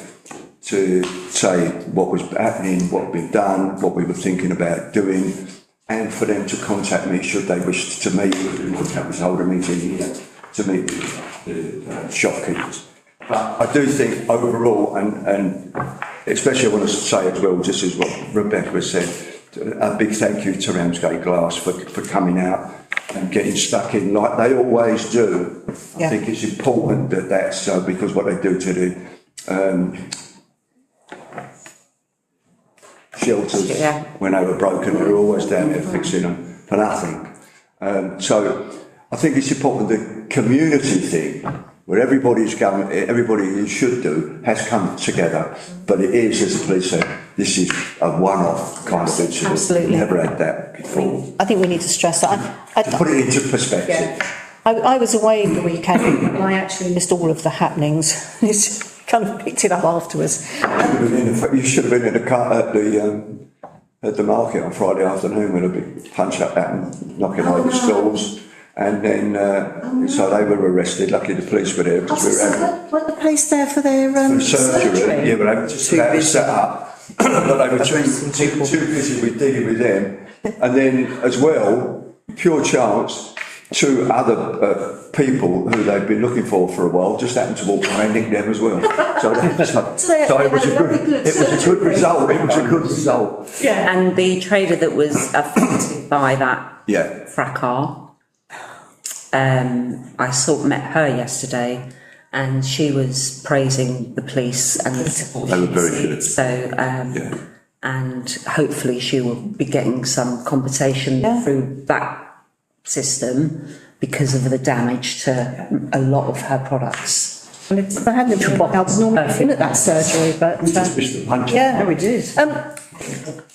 to say what was happening, what had been done, what we were thinking about doing, and for them to contact me should they wish to meet. We would hold a meeting here to meet the shopkeepers. But I do think overall, and especially I want to say as well, just as what Rebecca said, a big thank you to Ramsgate Glass for coming out and getting stuck in like they always do. I think it's important that that's because what they do to the shelters when they were broken, they're always down there fixing them for nothing. So I think it's important the community thing where everybody who should do has come together, but it is, as the police said, this is a one-off kind of incident. Absolutely. We've never had that before. I think we need to stress that. To put it into perspective. Yeah. I was away the weekend and I actually missed all of the happenings. It's kind of picked it up afterwards. You should have been in the car at the market on Friday afternoon with a big punch up happened, knocking over stalls. And then, so they were arrested. Luckily, the police were there because we were having. Weren't the police there for their surgery? Yeah, but they were just about to set up. But they were too busy with dealing with them. And then, as well, pure chance, two other people who they'd been looking for a while just happened to walk by and nick them as well. So it was a good result. It was a good result. Yeah. And the trader that was affected by that fracas. I met her yesterday, and she was praising the police and the support. They were very good. So, and hopefully she will be getting some compensation through that system because of the damage to a lot of her products. Well, if I hadn't been I was normally in at that surgery, but we did.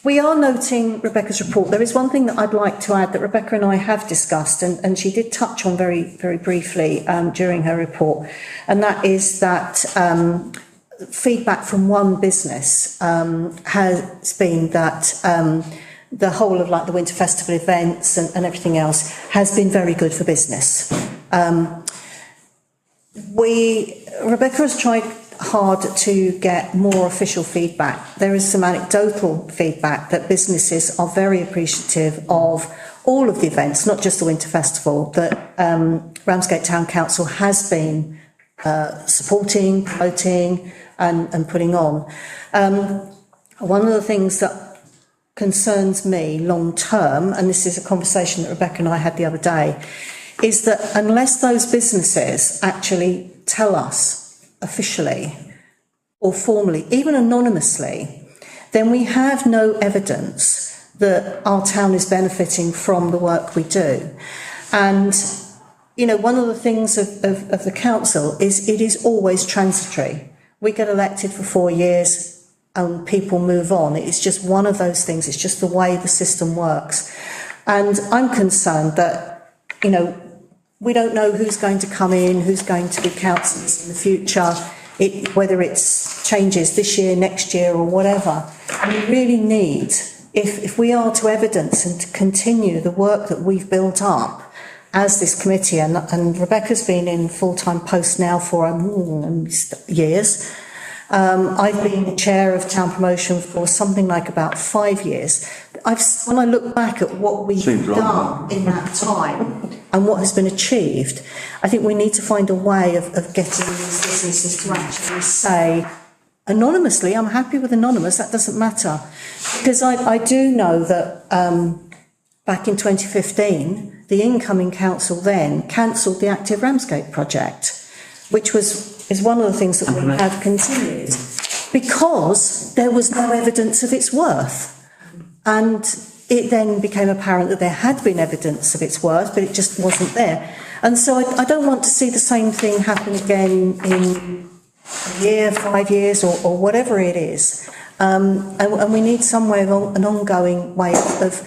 We are noting Rebecca's report. There is one thing that I'd like to add that Rebecca and I have discussed, and she did touch on very, very briefly during her report, and that is that feedback from one business has been that the whole of like the Winter Festival events and everything else has been very good for business. Rebecca has tried hard to get more official feedback. There is some anecdotal feedback that businesses are very appreciative of all of the events, not just the Winter Festival, that Ramsgate Town Council has been supporting, promoting and putting on. One of the things that concerns me long term, and this is a conversation that Rebecca and I had the other day, is that unless those businesses actually tell us officially or formally, even anonymously, then we have no evidence that our town is benefiting from the work we do. And, you know, one of the things of the council is it is always transitory. We get elected for 4 years and people move on. It's just one of those things. It's just the way the system works. And I'm concerned that, you know, we don't know who's going to come in, who's going to be councillors in the future, whether it's changes this year, next year or whatever. And we really need, if we are to evidence and to continue the work that we've built up as this committee, and Rebecca's been in full-time post now for years. I've been the chair of town promotion for something like about 5 years. When I look back at what we've done in that time and what has been achieved, I think we need to find a way of getting these businesses to actually say, anonymously, I'm happy with anonymous, that doesn't matter. Because I do know that back in 2015, the incoming council then cancelled the Active Ramsgate project, which is one of the things that we have continued, because there was no evidence of its worth. And it then became apparent that there had been evidence of its worth, but it just wasn't there. And so I don't want to see the same thing happen again in a year, 5 years, or whatever it is. And we need some way of an ongoing way of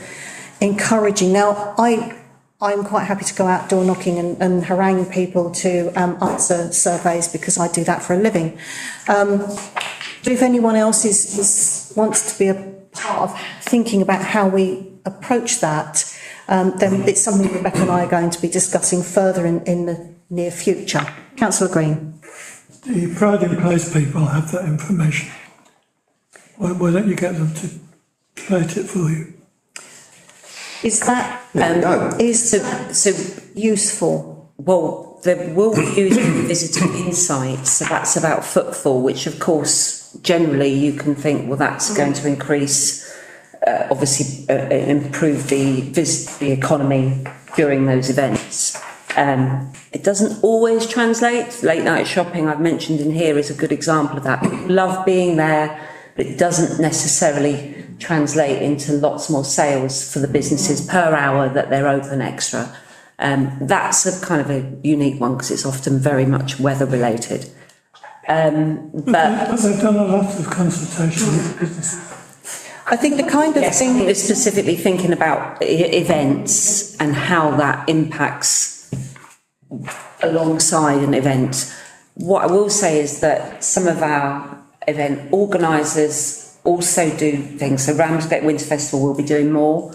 encouraging. Now, I'm quite happy to go out door knocking and harangue people to answer surveys because I do that for a living. But if anyone else wants to be a part of thinking about how we approach that, then it's something Rebecca and I are going to be discussing further in the near future. Councillor Green. The Pride in Place people have that information. Why don't you get them to collate it for you? Is that so useful? Well, be using visitor insights, so that's about footfall, which of course, generally you can think, well, that's going to increase, obviously improve the economy during those events. It doesn't always translate. Late night shopping, I've mentioned in here, is a good example of that. People love being there, but it doesn't necessarily translate into lots more sales for the businesses per hour that they're open extra. That's a kind of a unique one because it's often very much weather related. But they've done a lot of consultation with businesses. I think the kind of Yes, I thing think we're specifically thinking about events and how that impacts alongside an event. What I will say is that some of our event organisers also do things. So Ramsgate Winter Festival will be doing more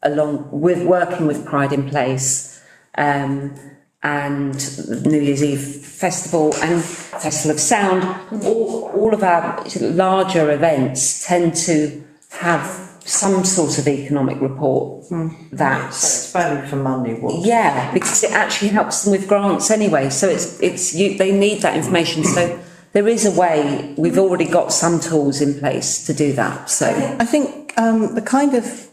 along with working with Pride in Place, and New Year's Eve Festival and Festival of Sound. All of our larger events tend to have some sort of economic report It's value for money. yeah, because it actually helps them with grants anyway. So they need that information. So there is a way. We've already got some tools in place to do that. So I think the kind of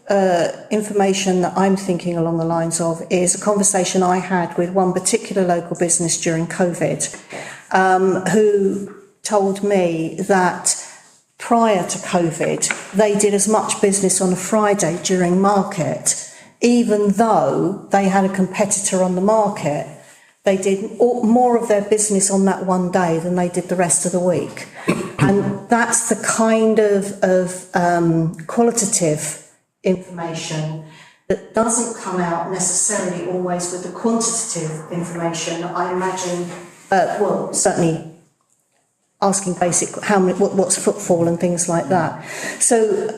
information that I'm thinking along the lines of is a conversation I had with one particular local business during COVID, who told me that prior to COVID, they did as much business on a Friday during market, even though they had a competitor on the market. They did more of their business on that one day than they did the rest of the week. And that's the kind of qualitative information that doesn't come out necessarily always with the quantitative information. I imagine, certainly asking basic, what's footfall and things like that. So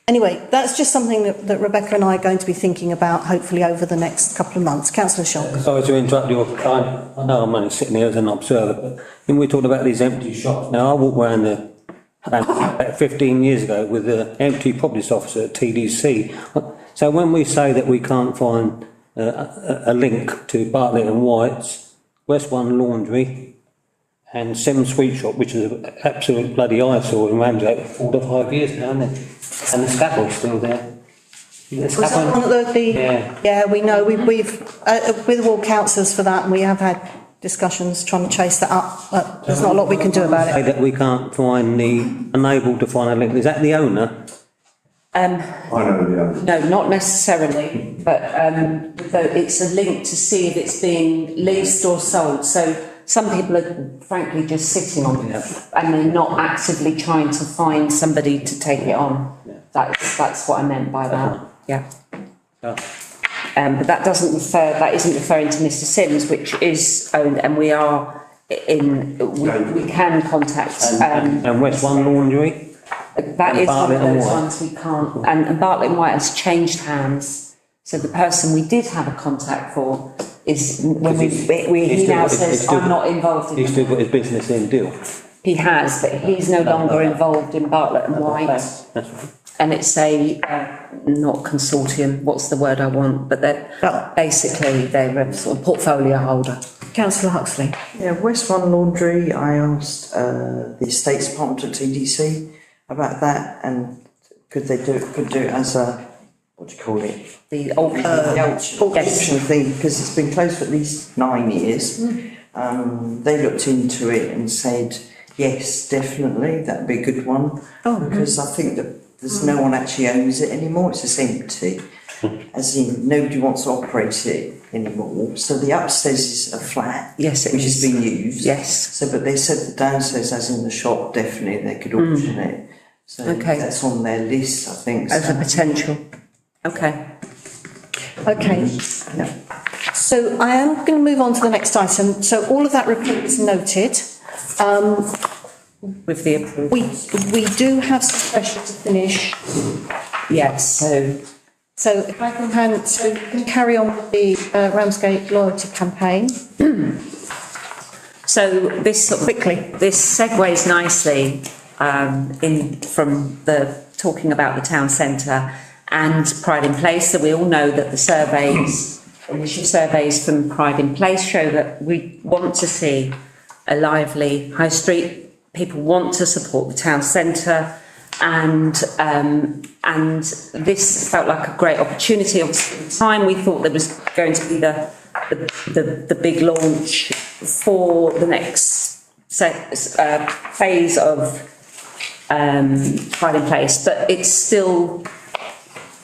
anyway, that's just something that Rebecca and I are going to be thinking about hopefully over the next couple of months. Councillor Shonk. Sorry to interrupt you. I know I'm only sitting here as an observer, but when we talked about these empty shops, now I walked around about 15 years ago with the empty properties officer at TDC. So when we say that we can't find a link to Bartlett and White's, West One Laundry, and Seven Sweet Shop, which is an absolute bloody eyesore in Ramsgate for 4 to 5 years now, isn't it? And the scaffold's still there. Was that one of yeah, we know. We've with all councillors for that, and we have had discussions trying to chase that up, but there's not a lot we can do about it. Say that we can't find unable to find a link. Is that the owner? I know the owner. no, not necessarily, but it's a link to see if it's being leased or sold. So some people are frankly just sitting on it and they're not actively trying to find somebody to take it on. That's what I meant by that. Yeah. But that isn't referring to Mr. Sims, which is owned, and we are we can contact and West One Laundry. That is one of those ones we can't. And Bartlett and White has changed hands. So the person we did have a contact for is when he now says I'm not involved in. He's still got his business in Deal. He has, but he's no longer involved in Bartlett and White. That's right. And it's a not consortium. What's the word I want? But they're basically they're a sort of portfolio holder. Councillor Huxley. Yeah, West One Laundry, I asked the Estates Department at TDC about that, and could do it as a, what do you call it? The auction thing, because it's been closed for at least 9 years. They looked into it and said, yes, definitely, that'd be a good one. Because I think that there's no one actually owns it anymore, it's just empty. As in, nobody wants to operate it anymore. So the upstairs is a flat, yes, which has been used. Yes. So, but they said the downstairs, as in the shop, definitely they could auction it. So that's on their list, I think. As a potential. Okay. Yeah. So I am going to move on to the next item. So all of that report is noted. With the approval. We do have some questions to finish. Yes. So if I can carry on with the Ramsgate loyalty campaign. So this segues nicely in from the talking about the town centre and Pride in Place. So we all know that the surveys initial surveys from Pride in Place show that we want to see a lively high street. People want to support the town centre, and this felt like a great opportunity. Obviously, at the time we thought there was going to be the big launch for the next phase of Pride in Place, but it's still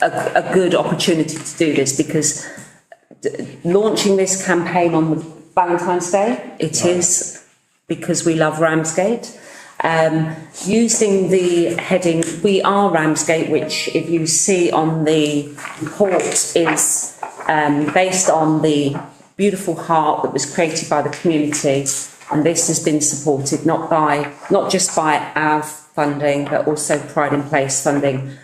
a good opportunity to do this, because launching this campaign on Valentine's Day, it is because we love Ramsgate. Using the heading "We Are Ramsgate," which, if you see on the report, is based on the beautiful heart that was created by the community, and this has been supported not just by our funding, but also Pride in Place funding,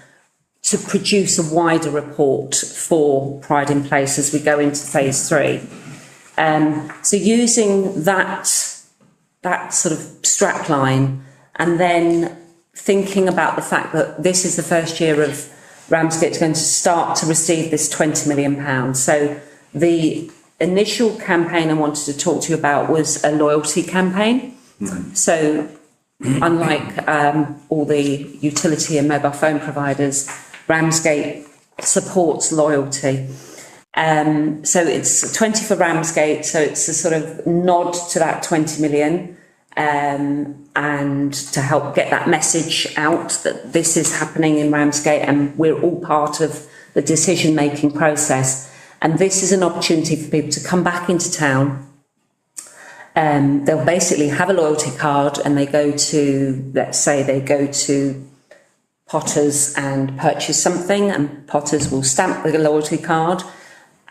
to produce a wider report for Pride in Place as we go into phase 3. So using that sort of strapline, and then thinking about the fact that this is the first year of Ramsgate's going to start to receive this £20 million. So the initial campaign I wanted to talk to you about was a loyalty campaign. So unlike all the utility and mobile phone providers, Ramsgate supports loyalty. So it's 20 for Ramsgate, so it's a sort of nod to that 20 million, and to help get that message out that this is happening in Ramsgate and we're all part of the decision-making process. And this is an opportunity for people to come back into town. They'll basically have a loyalty card, and they go to, let's say they go to Potters and purchase something, and Potters will stamp the loyalty card.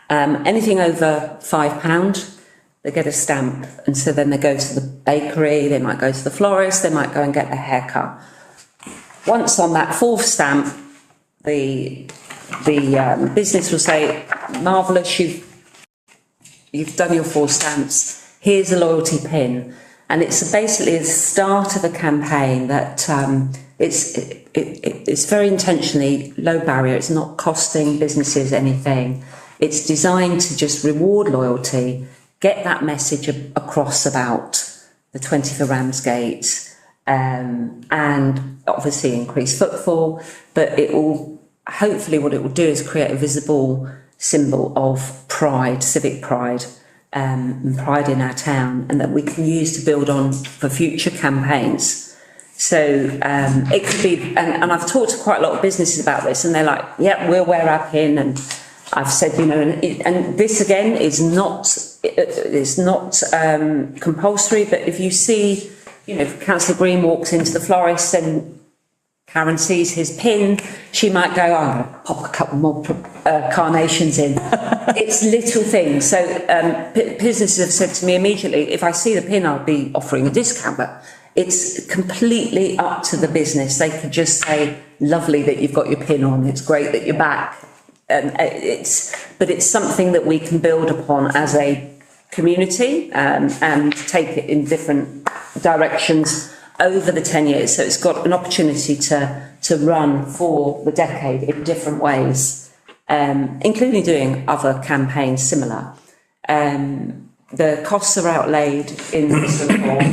Anything over £5, they get a stamp, and so then they go to the bakery, they might go to the florist, they might go and get a haircut. Once on that 4th stamp, the business will say, "Marvellous, you've done your 4 stamps, here's a loyalty pin." And it's basically the start of a campaign that it's very intentionally low barrier. It's not costing businesses anything. It's designed to just reward loyalty, get that message across about the 20 for Ramsgate, and obviously increase footfall. But it will, hopefully what it will do is create a visible symbol of pride, civic pride, and pride in our town, and that we can use to build on for future campaigns. So it could be, and I've talked to quite a lot of businesses about this, and they're like, "Yep, we'll wear our pin." And I've said, you know, and this again is not compulsory, but if you see, you know, if Councillor Green walks into the florist and Karen sees his pin, she might go, "Oh, I'm going to pop a couple more carnations in." It's little things. So businesses have said to me immediately, if I see the pin, I'll be offering a discount, but it's completely up to the business. They could just say, "Lovely that you've got your pin on. It's great that you're back." But it's something that we can build upon as a community, and take it in different directions over the 10 years. So it's got an opportunity to run for the decade in different ways, including doing other campaigns similar. The costs are outlaid in this report,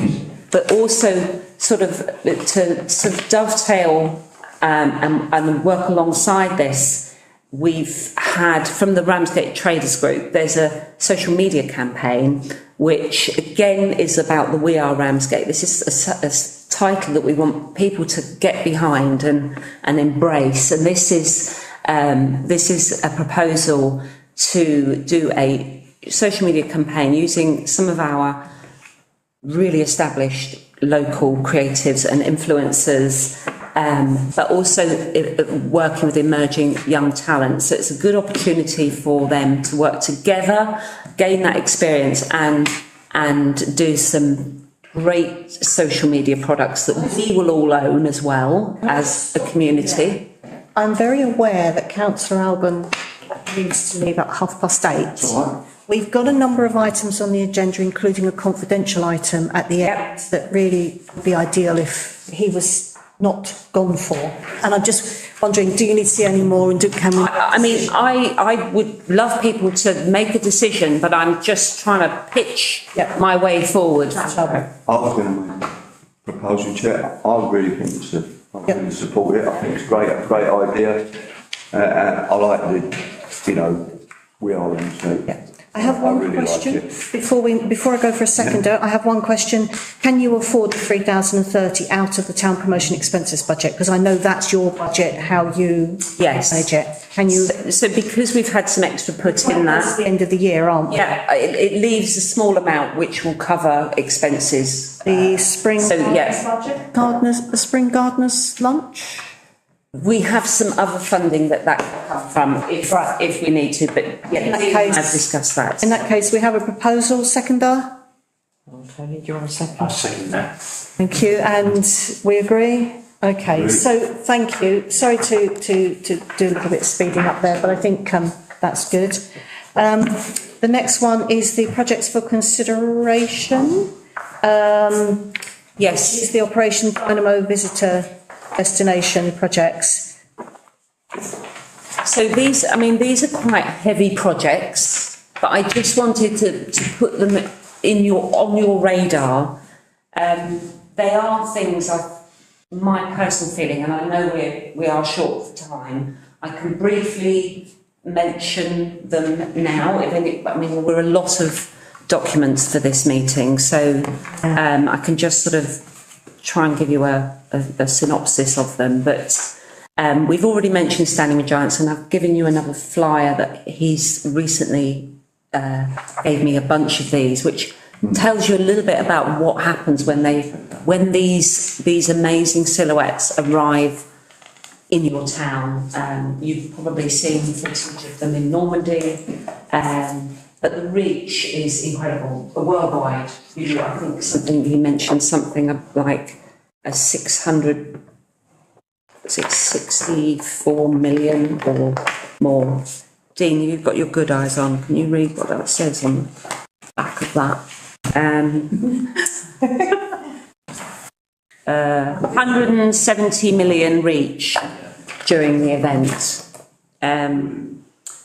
but also sort of to dovetail and work alongside this. We've had, from the Ramsgate Traders Group, there's a social media campaign, which again is about the "We Are Ramsgate." This is a title that we want people to get behind and embrace. And this is a proposal to do a social media campaign using some of our really established local creatives and influencers, but also working with emerging young talent. So it's a good opportunity for them to work together, gain that experience, and do some great social media products that we will all own as well as a community. I'm very aware that Councillor Alban needs to leave at 8:30. We've got a number of items on the agenda, including a confidential item at the end that really would be ideal if he was not gone for. And I'm just wondering, do you need to see any more, and can we? I mean, I would love people to make a decision, but I'm just trying to pitch my way forward. I was going to make a proposal, Chair. I really think I really support it. I think it's a great idea. I like we are Ramsgate. I have one really question like it. before I go for a seconder. I have one question. Can you afford the 3,030 out of the town promotion expenses budget? Because I know that's your budget, how you manage it. Can you? So because we've had some extra put in that. It's the end of the year, aren't we? Yeah, it leaves a small amount which will cover expenses. The spring the spring gardeners lunch. We have some other funding that can come from if we need to, but I've discussed that. In that case, we have a proposal, seconder. Tony, do you want a second? I second that. Thank you, and we agree? Okay, so thank you. Sorry to do a little bit of speeding up there, but I think that's good. The next one is the projects for consideration. Yes. Is the Operation Dynamo Visitor Destination projects. So these are quite heavy projects, but I just wanted to put them on your radar. They are things my personal feeling, and I know we are short for time. I can briefly mention them now. We're a lot of documents for this meeting, so I can just sort of try and give you a synopsis of them, but we've already mentioned Standing with Giants, and I've given you another flyer that he's recently gave me a bunch of these, which tells you a little bit about what happens when these amazing silhouettes arrive in your town. You've probably seen footage of them in Normandy, but the reach is incredible, worldwide. I think you mentioned something like a 64 million or more. Dean, you've got your good eyes on. Can you read what that says on the back of that? 170 million reach during the event.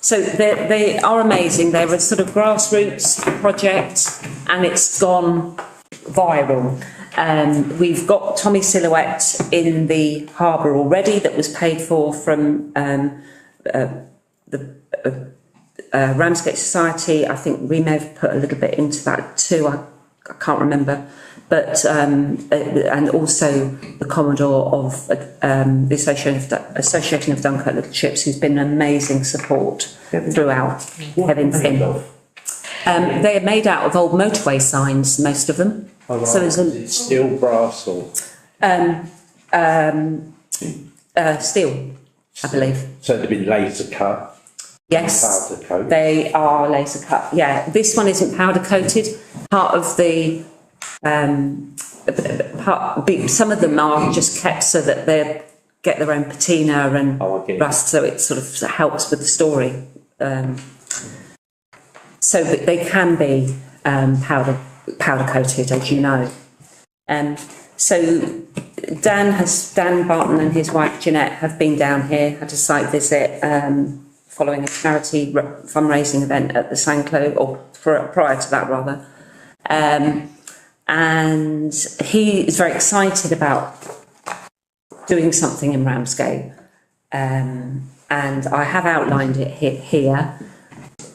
So they are amazing. They're a sort of grassroots project, and it's gone viral. We've got Tommy Silhouette in the harbour already that was paid for from the Ramsgate Society. I think we may have put a little bit into that too. I can't remember. But and also the Commodore of the Association of Dunkirk Little Ships, who's been an amazing support throughout. Kevin Finn. They are made out of old motorway signs, most of them. Oh, right. So there's steel, brass, or steel, I believe. So they've been laser cut. Yes, powder coat. They are laser cut. Yeah, this one isn't powder coated. Part of the some of them are just kept so that they get their own patina and rust, so it sort of helps with the story. So that they can be powder coated, as you know. So Dan Barton and his wife Jeanette have been down here, had a site visit following a charity fundraising event at the Sanclo, or prior to that rather. And he is very excited about doing something in Ramsgate. And I have outlined it here.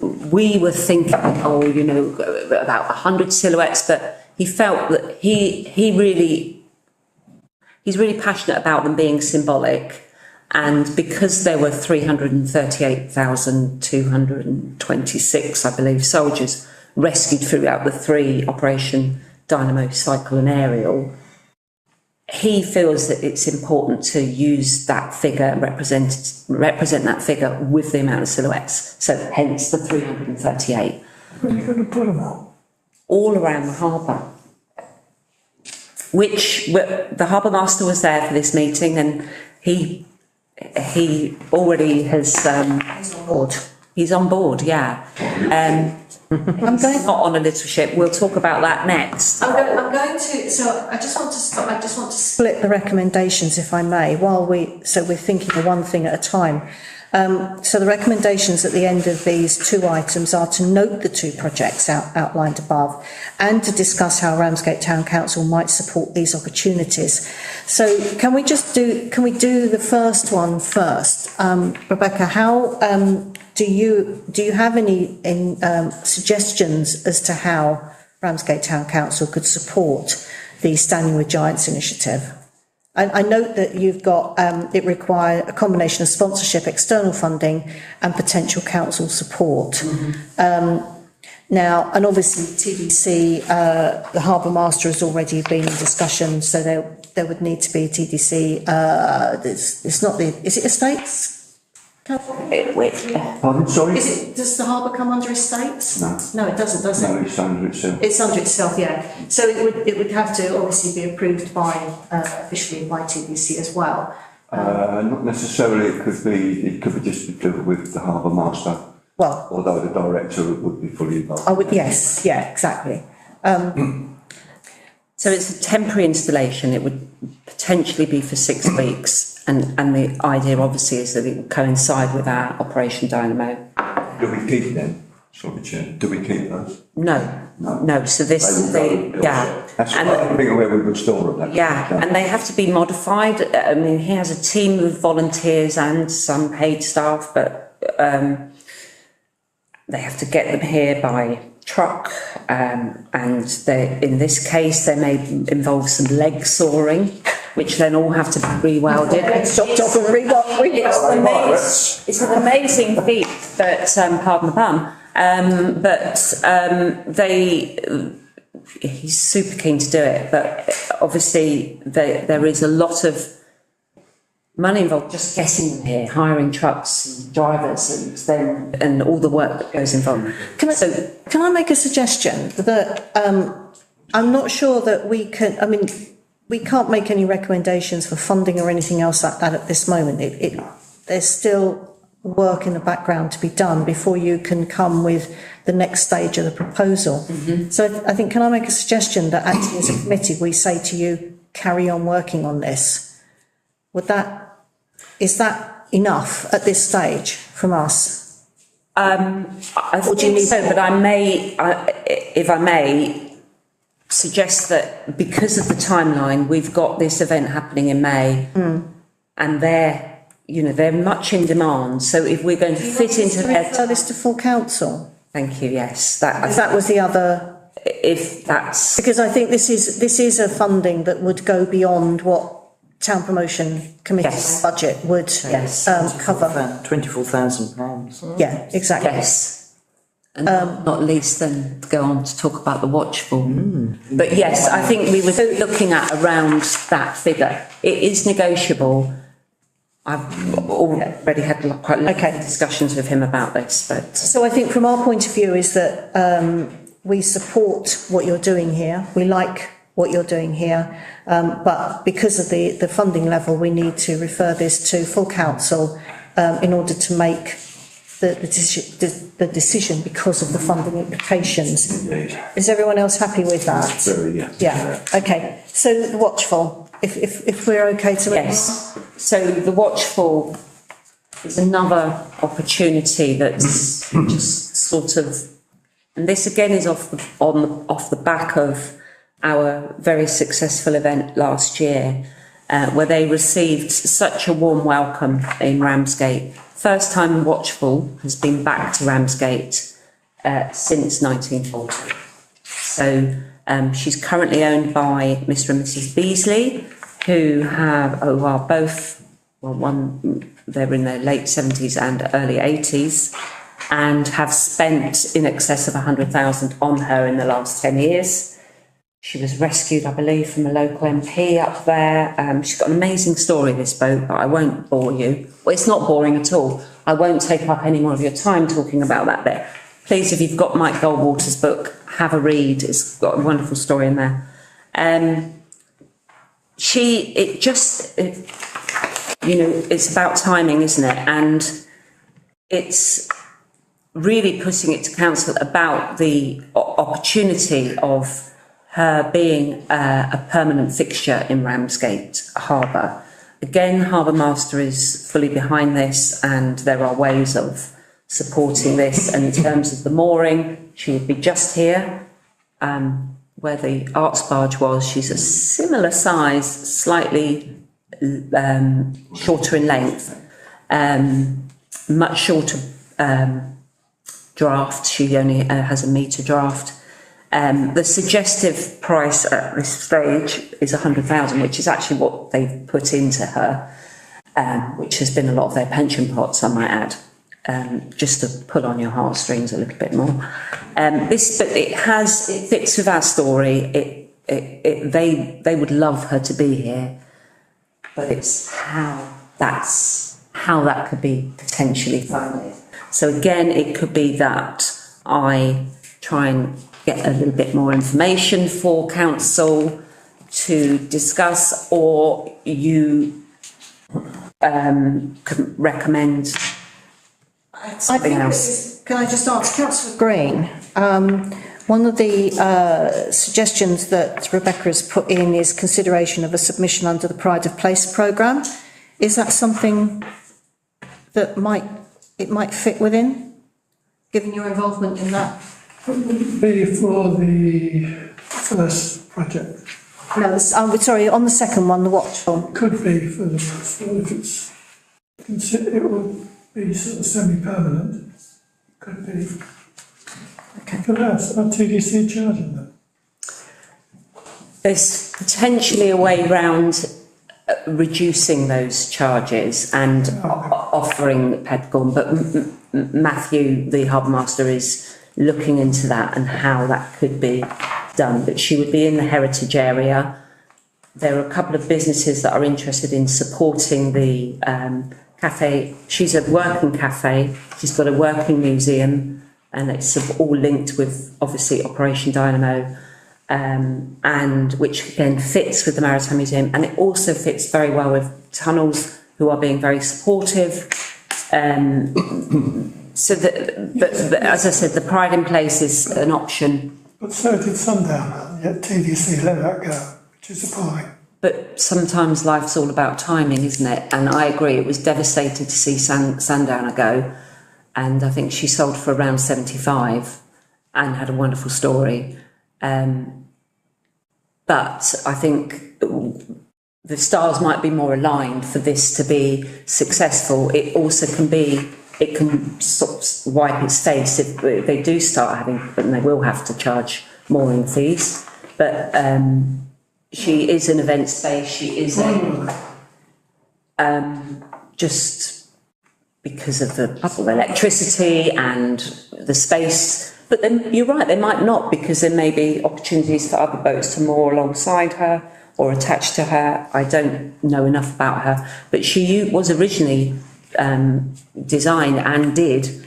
We were thinking, about 100 silhouettes, but he felt that he's really passionate about them being symbolic. And because there were 338,226, I believe, soldiers rescued throughout the three Operation Dynamo, Cycle and Aerial, he feels that it's important to use that figure, represent that figure with the amount of silhouettes. So hence the 338. Where are you going to put them all? All around the harbour. Which the harbour master was there for this meeting, and he already has. He's on board. Yeah. I'm going. Not on a little ship. We'll talk about that next. I'm going to. So I just want to stop. I just want to split the recommendations, if I may, so we're thinking of one thing at a time. So the recommendations at the end of these two items are to note the two projects outlined above and to discuss how Ramsgate Town Council might support these opportunities. So can we do the first one first? Rebecca, how do you have any suggestions as to how Ramsgate Town Council could support the Standing with Giants initiative? I note that you've got, it requires a combination of sponsorship, external funding and potential council support. Now, and obviously TDC, the Harbour Master has already been in discussion, so there would need to be TDC, it's not is it estates? Pardon, sorry? Does the harbour come under estates? No. No, it doesn't, does it? No, it's under itself. It's under itself, yeah. So it would have to obviously be approved by, officially by TDC as well. Not necessarily, it could be just to do with the Harbour Master. Well, although the director would be fully involved. I would, yes, yeah, exactly. So it's a temporary installation. It would potentially be for 6 weeks. And the idea obviously is that it will coincide with our Operation Dynamo. Do we keep them? Sorry, Chair. Do we keep those? No. So this, yeah. That's I think where we would store them. Yeah, and they have to be modified. I mean, he has a team of volunteers and some paid staff, but they have to get them here by truck, and in this case they may involve some leg sawing, which then all have to be re-welded. It's an amazing feat, but pardon the pun. He's super keen to do it, but obviously there is a lot of money involved just getting them here, hiring trucks and drivers and all the work that goes involved. Can I make a suggestion that I'm not sure that we can, I mean, we can't make any recommendations for funding or anything else like that at this moment. There's still work in the background to be done before you can come with the next stage of the proposal. Mm-hmm. So I think, can I make a suggestion that actually as a committee we say to you, carry on working on this? Is that enough at this stage from us? I think so, but if I may, suggest that because of the timeline, we've got this event happening in May, and they're much in demand. So if we're going to fit into their... So this to full council? Thank you, yes. That was the other... If that's... Because I think this is a funding that would go beyond what Town Promotion Committee's budget would cover. £24,000. Yeah, exactly. Yes. And not least then go on to talk about the Watchful. But yes, I think we were looking at around that figure. It is negotiable. I've already had quite lengthy discussions with him about this. But so I think from our point of view is that we support what you're doing here. We like what you're doing here, but because of the funding level, we need to refer this to full council in order to make the decision because of the funding implications. Indeed. Is everyone else happy with that? Very, yeah. Yeah. Okay. So the Watchful, if we're okay to... Yes. So the Watchful is another opportunity that's just sort of, and this again is off the back of our very successful event last year, where they received such a warm welcome in Ramsgate. First time Watchful has been back to Ramsgate since 1940. So she's currently owned by Mr. and Mrs. Beasley, who are both, they're in their late 70s and early 80s, and have spent in excess of 100,000 on her in the last 10 years. She was rescued, I believe, from a local MP up there. She's got an amazing story, this boat, but I won't bore you. Well, it's not boring at all. I won't take up any more of your time talking about that bit. Please, if you've got Mike Goldwater's book, have a read. It's got a wonderful story in there. It's about timing, isn't it? And it's really putting it to council about the opportunity of her being a permanent fixture in Ramsgate Harbour. Again, Harbour Master is fully behind this, and there are ways of supporting this. And in terms of the mooring, she would be just here, where the arts barge was. She's a similar size, slightly shorter in length, much shorter draft. She only has a metre draft. The suggestive price at this stage is 100,000, which is actually what they've put into her, which has been a lot of their pension pots, I might add, just to pull on your heartstrings a little bit more. But it fits with our story. They would love her to be here, but it's how that could be potentially funded. So again, it could be that I try and get a little bit more information for council to discuss, or you can recommend something else. Can I just ask Councillor Green? One of the suggestions that Rebecca has put in is consideration of a submission under the Pride of Place programme. Is that something that might fit within, given your involvement in that? Be for the first project. No, sorry, on the second one, the watch film. Could be for the first one if it would be sort of semi-permanent. Could be. Okay. Could have TDC charging them. There's potentially a way round reducing those charges and offering Pedgorn, but Matthew, the harbour master, is looking into that and how that could be done. But she would be in the heritage area. There are a couple of businesses that are interested in supporting the cafe. She's a working cafe. She's got a working museum, and it's all linked with obviously Operation Dynamo, and which again fits with the Maritime Museum, and it also fits very well with Tunnels, who are being very supportive. So that, but as I said, the Pride in Place is an option. But so did Sundown, yet TDC let that go, which is appalling. But sometimes life's all about timing, isn't it? And I agree, it was devastating to see Sundowner go. And I think she sold for around 75 and had a wonderful story. But I think the stars might be more aligned for this to be successful. It also it can sort of wipe its face if they do start having, and they will have to charge mooring fees. But she is an event space. She is just because of the electricity and the space. But then you're right, they might not, because there may be opportunities for other boats to moor alongside her or attached to her. I don't know enough about her, but she was originally designed and did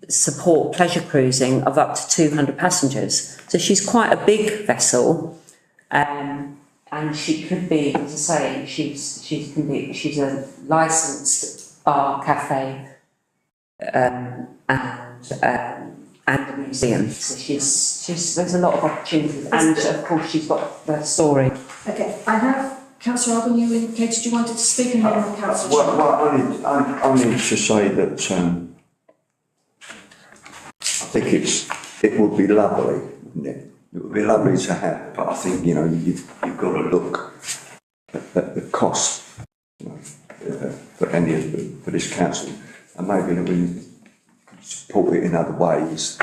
support pleasure cruising of up to 200 passengers. So she's quite a big vessel, and she could be, as I say, she's a licensed bar, cafe, and a museum. So there's a lot of opportunities, and of course she's got the story. Okay, I have Councillor Alban, you indicated you wanted to speak, and then Councillor. I need to say that I think it would be lovely, wouldn't it? It would be lovely to have, but I think you've got to look at the cost for this council, and maybe we could support it in other ways.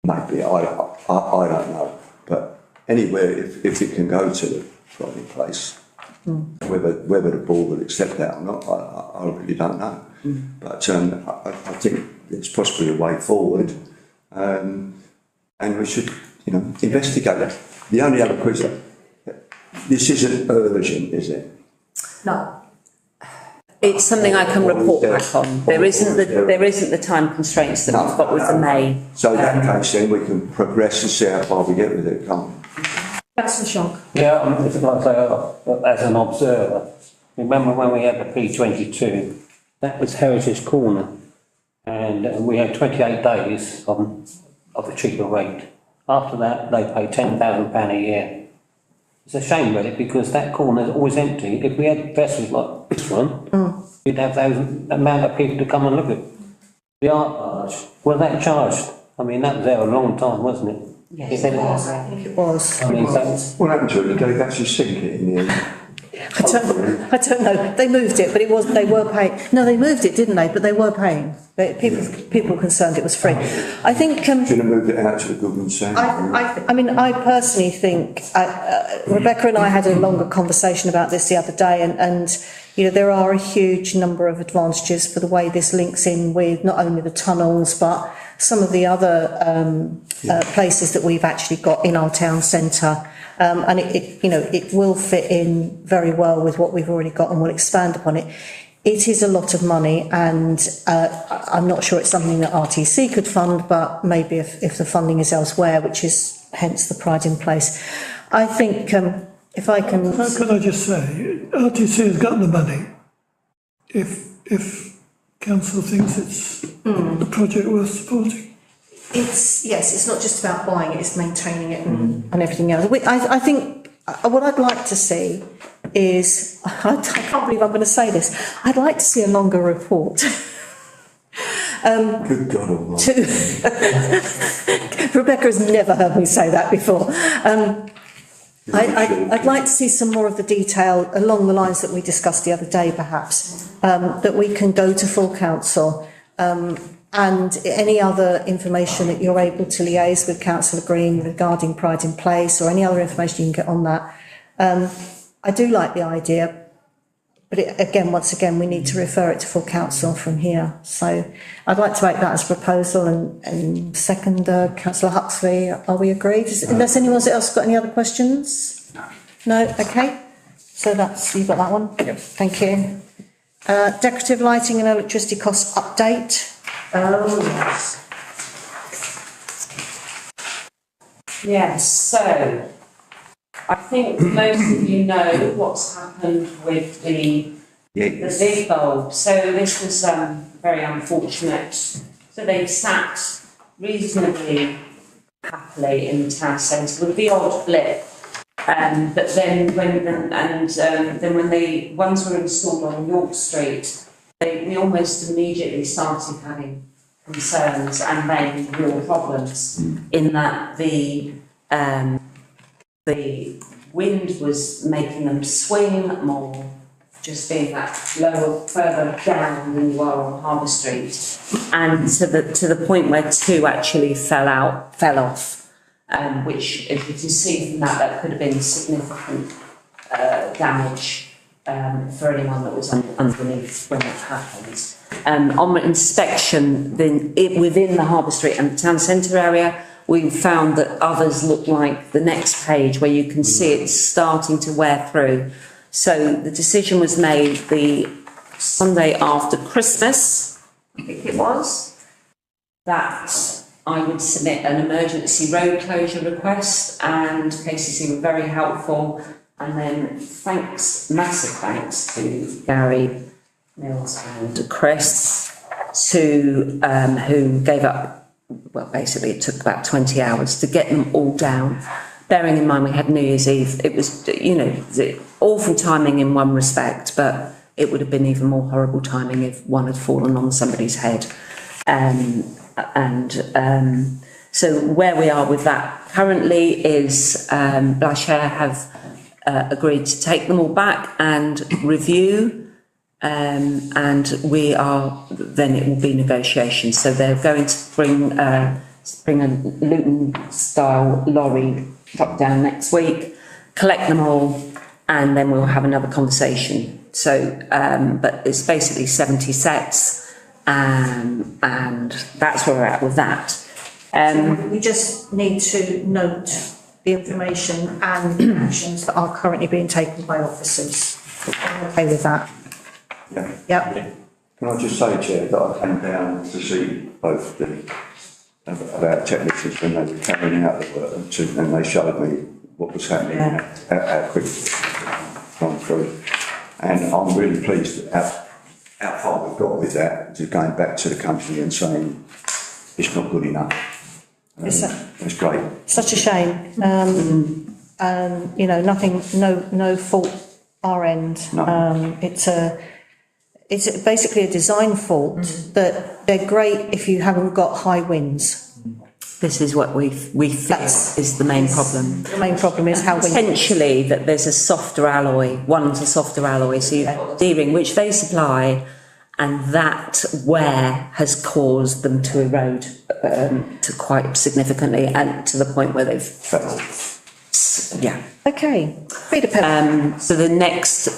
Maybe I don't know, but anywhere if it can go to the Pride Place. Whether the board will accept that or not, I really don't know. But I think it's possibly a way forward, and we should, investigate it. The only other question: this isn't urgent, is it? No. It's something I can report back on. There isn't the time constraints that we've got with the May. So in that case, then we can progress and see how far we get with it, can't we? Councillor Shonk. Yeah, like I say, as an observer, remember when we had the P22, that was Heritage Corner, and we had 28 days of a cheaper rate. After that, they pay £10,000 a year. It's a shame really, because that corner is always empty. If we had vessels like this one, you'd have those amount of people to come and look at the art barge. Well, that charged. I mean, that was there a long time, wasn't it? Yes, It was. I think it was. I mean, What happened to it? Did they actually sink it in the end? I don't know. They moved it, but it was, they were paying. No, they moved it, didn't they? But they were paying. People were concerned it was free. I think, Should have moved it out to the Goodman Sand. I mean, I personally think, Rebecca and I had a longer conversation about this the other day, and you know, there are a huge number of advantages for the way this links in with not only the tunnels, but some of the other places that we've actually got in our town centre. And it will fit in very well with what we've already got, and we'll expand upon it. It is a lot of money, and I'm not sure it's something that RTC could fund, but maybe if the funding is elsewhere, which is hence the Pride in Place. I think if I can... Can I just say, RTC has got the money. If council thinks it's a project worth supporting. It's not just about buying it, it's maintaining it and everything else. I think what I'd like to see is, I can't believe I'm going to say this, I'd like to see a longer report. Good God Almighty. Rebecca has never heard me say that before. I'd like to see some more of the detail along the lines that we discussed the other day, perhaps, that we can go to full council. And any other information that you're able to liaise with Councillor Green regarding Pride in Place, or any other information you can get on that. I do like the idea, but once again, we need to refer it to full council from here. So I'd like to make that as a proposal, and second, Councillor Huxley, are we agreed? Unless anyone else got any other questions? No? Okay. So you've got that one? Yep. Thank you. Decorative lighting and electricity costs update. Oh, yes. Yes, so I think most of you know what's happened with the big bulb. So this was very unfortunate. So they sat reasonably happily in the town centre with the odd blip. But then when they ones were installed on York Street, we almost immediately started having concerns and then real problems in that the wind was making them swing more, just being that lower, further down than you are on Harbour Street, and to the point where two actually fell off, which, as you can see from that could have been significant damage. For anyone that was underneath when it happened. On inspection, then within the Harbour Street and the town centre area, we found that others look like the next page, where you can see it's starting to wear through. So the decision was made the Sunday after Christmas, I think it was, that I would submit an emergency road closure request, and KCC were very helpful. And then massive thanks to Gary Mills and Chris, who gave up, well, basically it took about 20 hours to get them all down. Bearing in mind we had New Year's Eve, it was, awful timing in one respect, but it would have been even more horrible timing if one had fallen on somebody's head. So where we are with that currently is Blashare have agreed to take them all back and review, and then it will be negotiations. So they're going to bring a Luton style lorry truck down next week, collect them all, and then we'll have another conversation. So but it's basically 70 sets, and that's where we're at with that. We just need to note the information and the actions that are currently being taken by officers. I'm okay with that. Yeah. Yep. Can I just say, Chair, that I came down to see both our technicians when they were carrying out the work, and they showed me what was happening, how quick it was gone through. And I'm really pleased at how far we've got with that, to going back to the company and saying it's not good enough. It's great. Such a shame. And, you know, nothing, no fault our end. No. It's basically a design fault that they're great if you haven't got high winds. This is what we feel is the main problem. The main problem is how windy. Potentially that there's a softer alloy, one's a softer alloy, so you've got D-ring, which they supply, and that wear has caused them to erode to quite significantly, and to the point where they've, yeah. Okay, Peter Pepper. So the next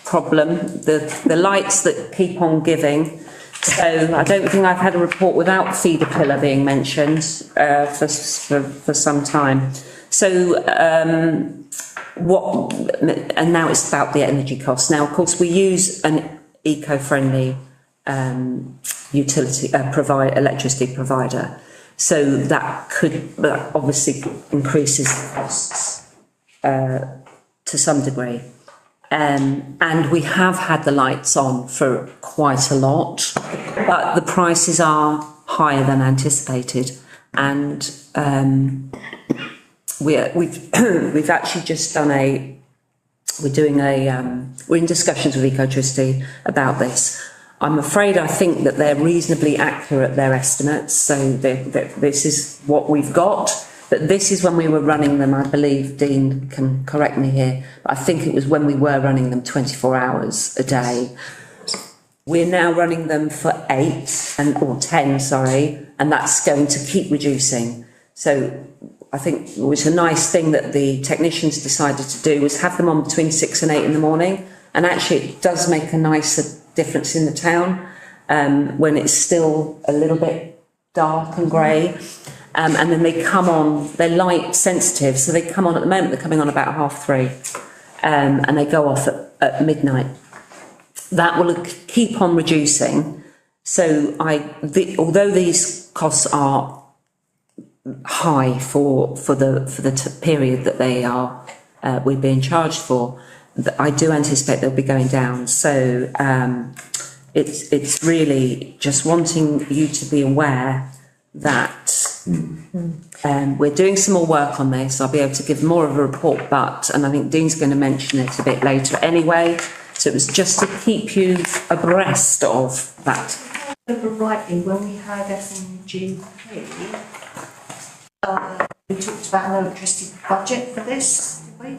problem, the lights that keep on giving. So I don't think I've had a report without feeder pillar being mentioned for some time. So and now it's about the energy costs. Now, of course, we use an eco-friendly electricity provider. So that obviously increases the costs to some degree. And we have had the lights on for quite a lot, but the prices are higher than anticipated. And we've actually just done we're in discussions with Ecotricity about this. I'm afraid I think that they're reasonably accurate, their estimates, so this is what we've got. But this is when we were running them, I believe, Dean can correct me here, but I think it was when we were running them 24 hours a day. We're now running them for 10, and that's going to keep reducing. So I think it was a nice thing that the technicians decided to do was have them on between 6 and 8 in the morning, and actually it does make a nicer difference in the town when it's still a little bit dark and grey. And then they come on, they're light sensitive, so they come on at the moment, they're coming on about 3:30, and they go off at midnight. That will keep on reducing. So although these costs are high for the period that they are, we're being charged for, I do anticipate they'll be going down. So it's really just wanting you to be aware that we're doing some more work on this. I'll be able to give more of a report, and I think Dean's going to mention it a bit later anyway. So it was just to keep you abreast of that. If I remember rightly, when we had SNGP, we talked about an electricity budget for this, did we?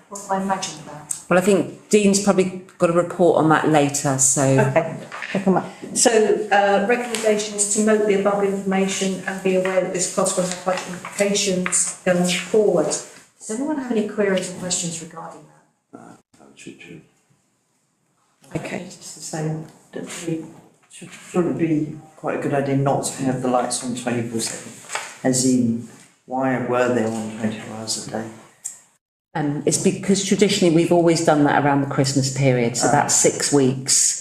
Or have I imagined that? Well, I think Dean's probably got a report on that later, so... Okay, come on. So, recommendation is to note the above information and be aware that this cost will have budget implications going forward. Does anyone have any queries or questions regarding that? Okay, just to say that should it be quite a good idea not to have the lights on 24/7? As in, why were they on 24 hours a day? It's because traditionally we've always done that around the Christmas period, so that's 6 weeks.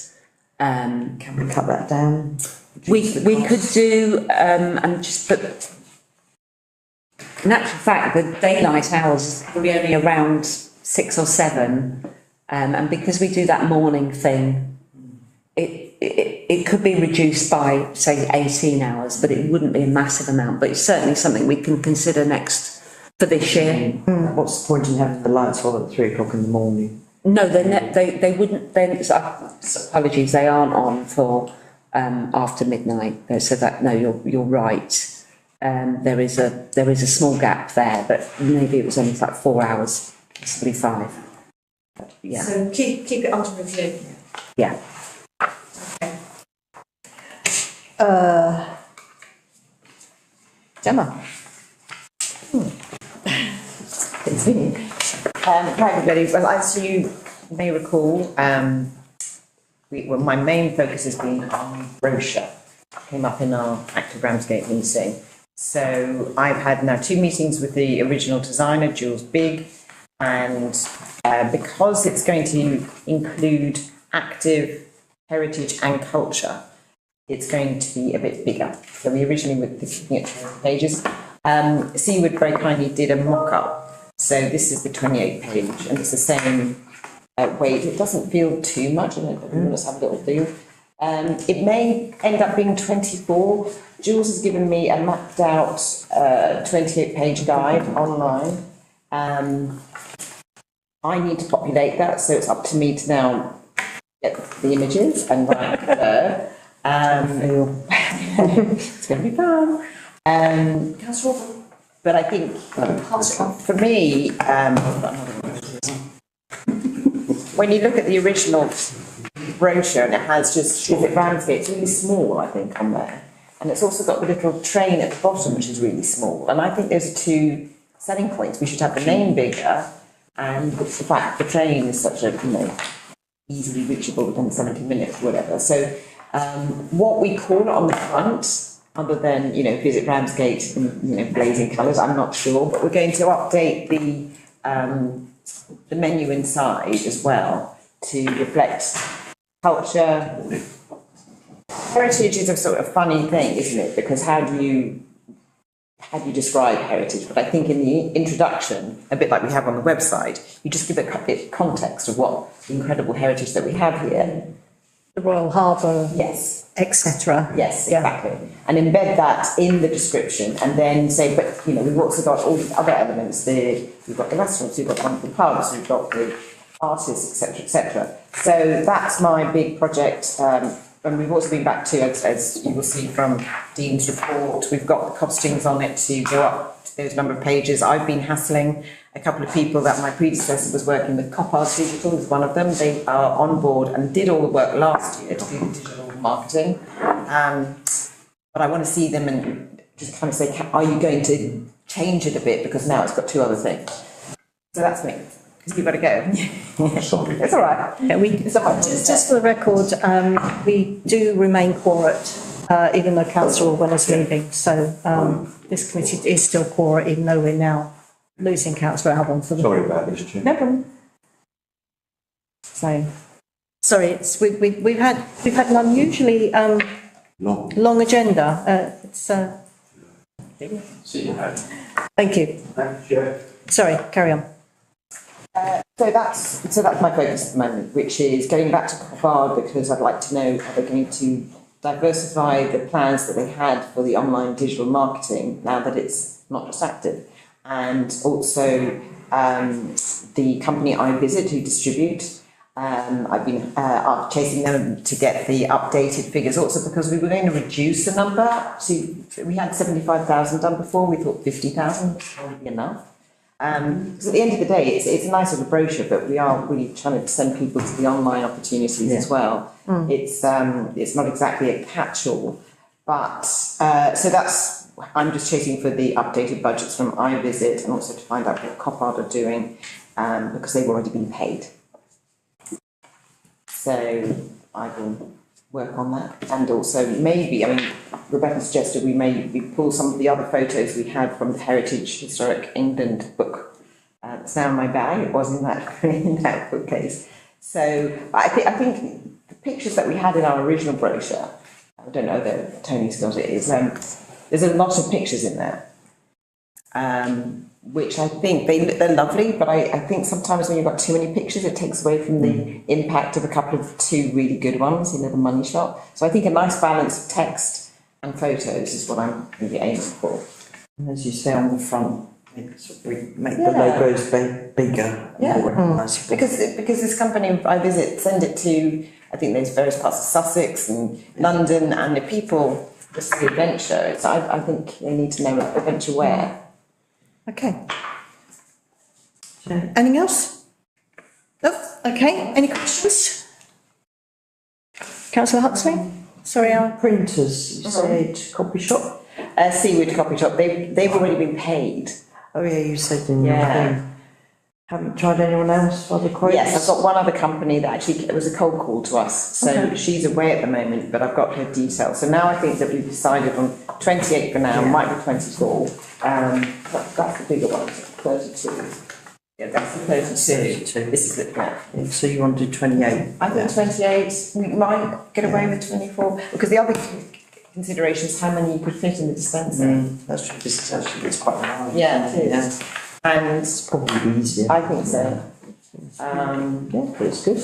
Can we cut that down? We could do, and just put, in actual fact, the daylight hours is probably only around 6 or 7, and because we do that morning thing, it could be reduced by, say, 18 hours, but it wouldn't be a massive amount, but it's certainly something we can consider next for this year. What's the point in having the lights on at 3 o'clock in the morning? No, they wouldn't. Then apologies, they aren't on for after midnight. So that no, you're right. There is a small gap there, but maybe it was only like 4 hours, possibly 5. Yeah. So keep it under review. Yeah. Okay. Gemma. Hi everybody. Well, as you may recall, my main focus has been on brochure. Came up in our active Ramsgate meeting. So I've had now 2 meetings with the original designer, Jules Big, and because it's going to include active, heritage and culture, it's going to be a bit bigger. So we originally were looking at 20 pages. Seawood very kindly did a mock-up. So this is the 28 page, and it's the same weight. It doesn't feel too much, I don't know if you want to have a little feel. It may end up being 24. Jules has given me a mapped out 28-page guide online. I need to populate that, so it's up to me to now get the images and write her. It's going to be fun. But I think for me, when you look at the original brochure and it has just Visit Ramsgate, it's really small, I think, on there. And it's also got the little train at the bottom, which is really small. And I think those are two selling points. We should have the name bigger, and the fact the train is such a, easily reachable within 70 minutes, whatever. So what we call it on the front, other than, Visit Ramsgate in, blazing colours, I'm not sure, but we're going to update the menu inside as well to reflect culture. Heritage is a sort of funny thing, isn't it? Because how do you describe heritage? But I think in the introduction, a bit like we have on the website, you just give a context of what the incredible heritage that we have here. The Royal Harbour. Yes. Etc. Yes, exactly. Yeah. And embed that in the description, and then say, but we've also got all the other elements. We've got the restaurants, we've got the wonderful pubs, we've got the artists, etc., etc. So that's my big project. And we've also been back to, as you will see from Dean's report, we've got the costings on it to go up to those number of pages. I've been hassling a couple of people that my predecessor was working with. Coppard Digital is one of them. They are on board and did all the work last year to do digital marketing. But I want to see them and just kind of say, are you going to change it a bit? Because now it's got two other things. So that's me. Because you've got to go. Sorry. It's all right. Yeah, just for the record, we do remain quorate, even though Councillor Orwell is leaving. So this committee is still quorate, even though we're now losing Councillor Albon for the. Sorry about this, Chair. No problem. So, sorry, we've had an unusually long agenda. Thank you. Thank you. Sorry, carry on. So that's my focus at the moment, which is going back to Coppard, because I'd like to know how they're going to diversify the plans that they had for the online digital marketing now that it's not just active, and also the company I visit who distribute. I've been chasing them to get the updated figures, also because we were going to reduce the number. We had 75,000 done before. We thought 50,000 would probably be enough. Because at the end of the day, it's a nice little brochure, but we are really trying to send people to the online opportunities as well. It's not exactly a catch-all, but so that's, I'm just chasing for the updated budgets from iVisit, and also to find out what Coppard are doing, because they've already been paid. So I will work on that, and also maybe, Rebecca suggested we pull some of the other photos we had from the Heritage Historic England book. It's now in my bag. It was in that bookcase. So I think the pictures that we had in our original brochure, I don't know that Tony's got it, is there's a lot of pictures in there, which I think they're lovely, but I think sometimes when you've got too many pictures, it takes away from the impact of a couple of two really good ones, the money shot. So I think a nice balance of text and photos is what I'm going to be aiming for. And as you say on the front, make the logos bigger, more recognisable. Because this company I visit send it to, I think there's various parts of Sussex and London, and the people just the adventure. I think they need to know adventure where. Okay. Anything else? No? Okay. Any questions? Councillor Huxley? Sorry, Printers, you said copy shop? Seawood Copy Shop, they've already been paid. Oh yeah, you said in your thing. Haven't tried anyone else for the quotes? Yes, I've got one other company that actually, it was a cold call to us, so she's away at the moment, but I've got her details. So now I think that we've decided on 28 for now, might be 24. That's the bigger one, 32. Yeah, that's the 32. This is the plan. So you want to do 28? I think 28, we might get away with 24, because the other consideration is how many you could fit in the dispenser. That's true, this is actually, it's quite large. Yeah, it is. And it's probably easier. I think so. Yeah, but it's good.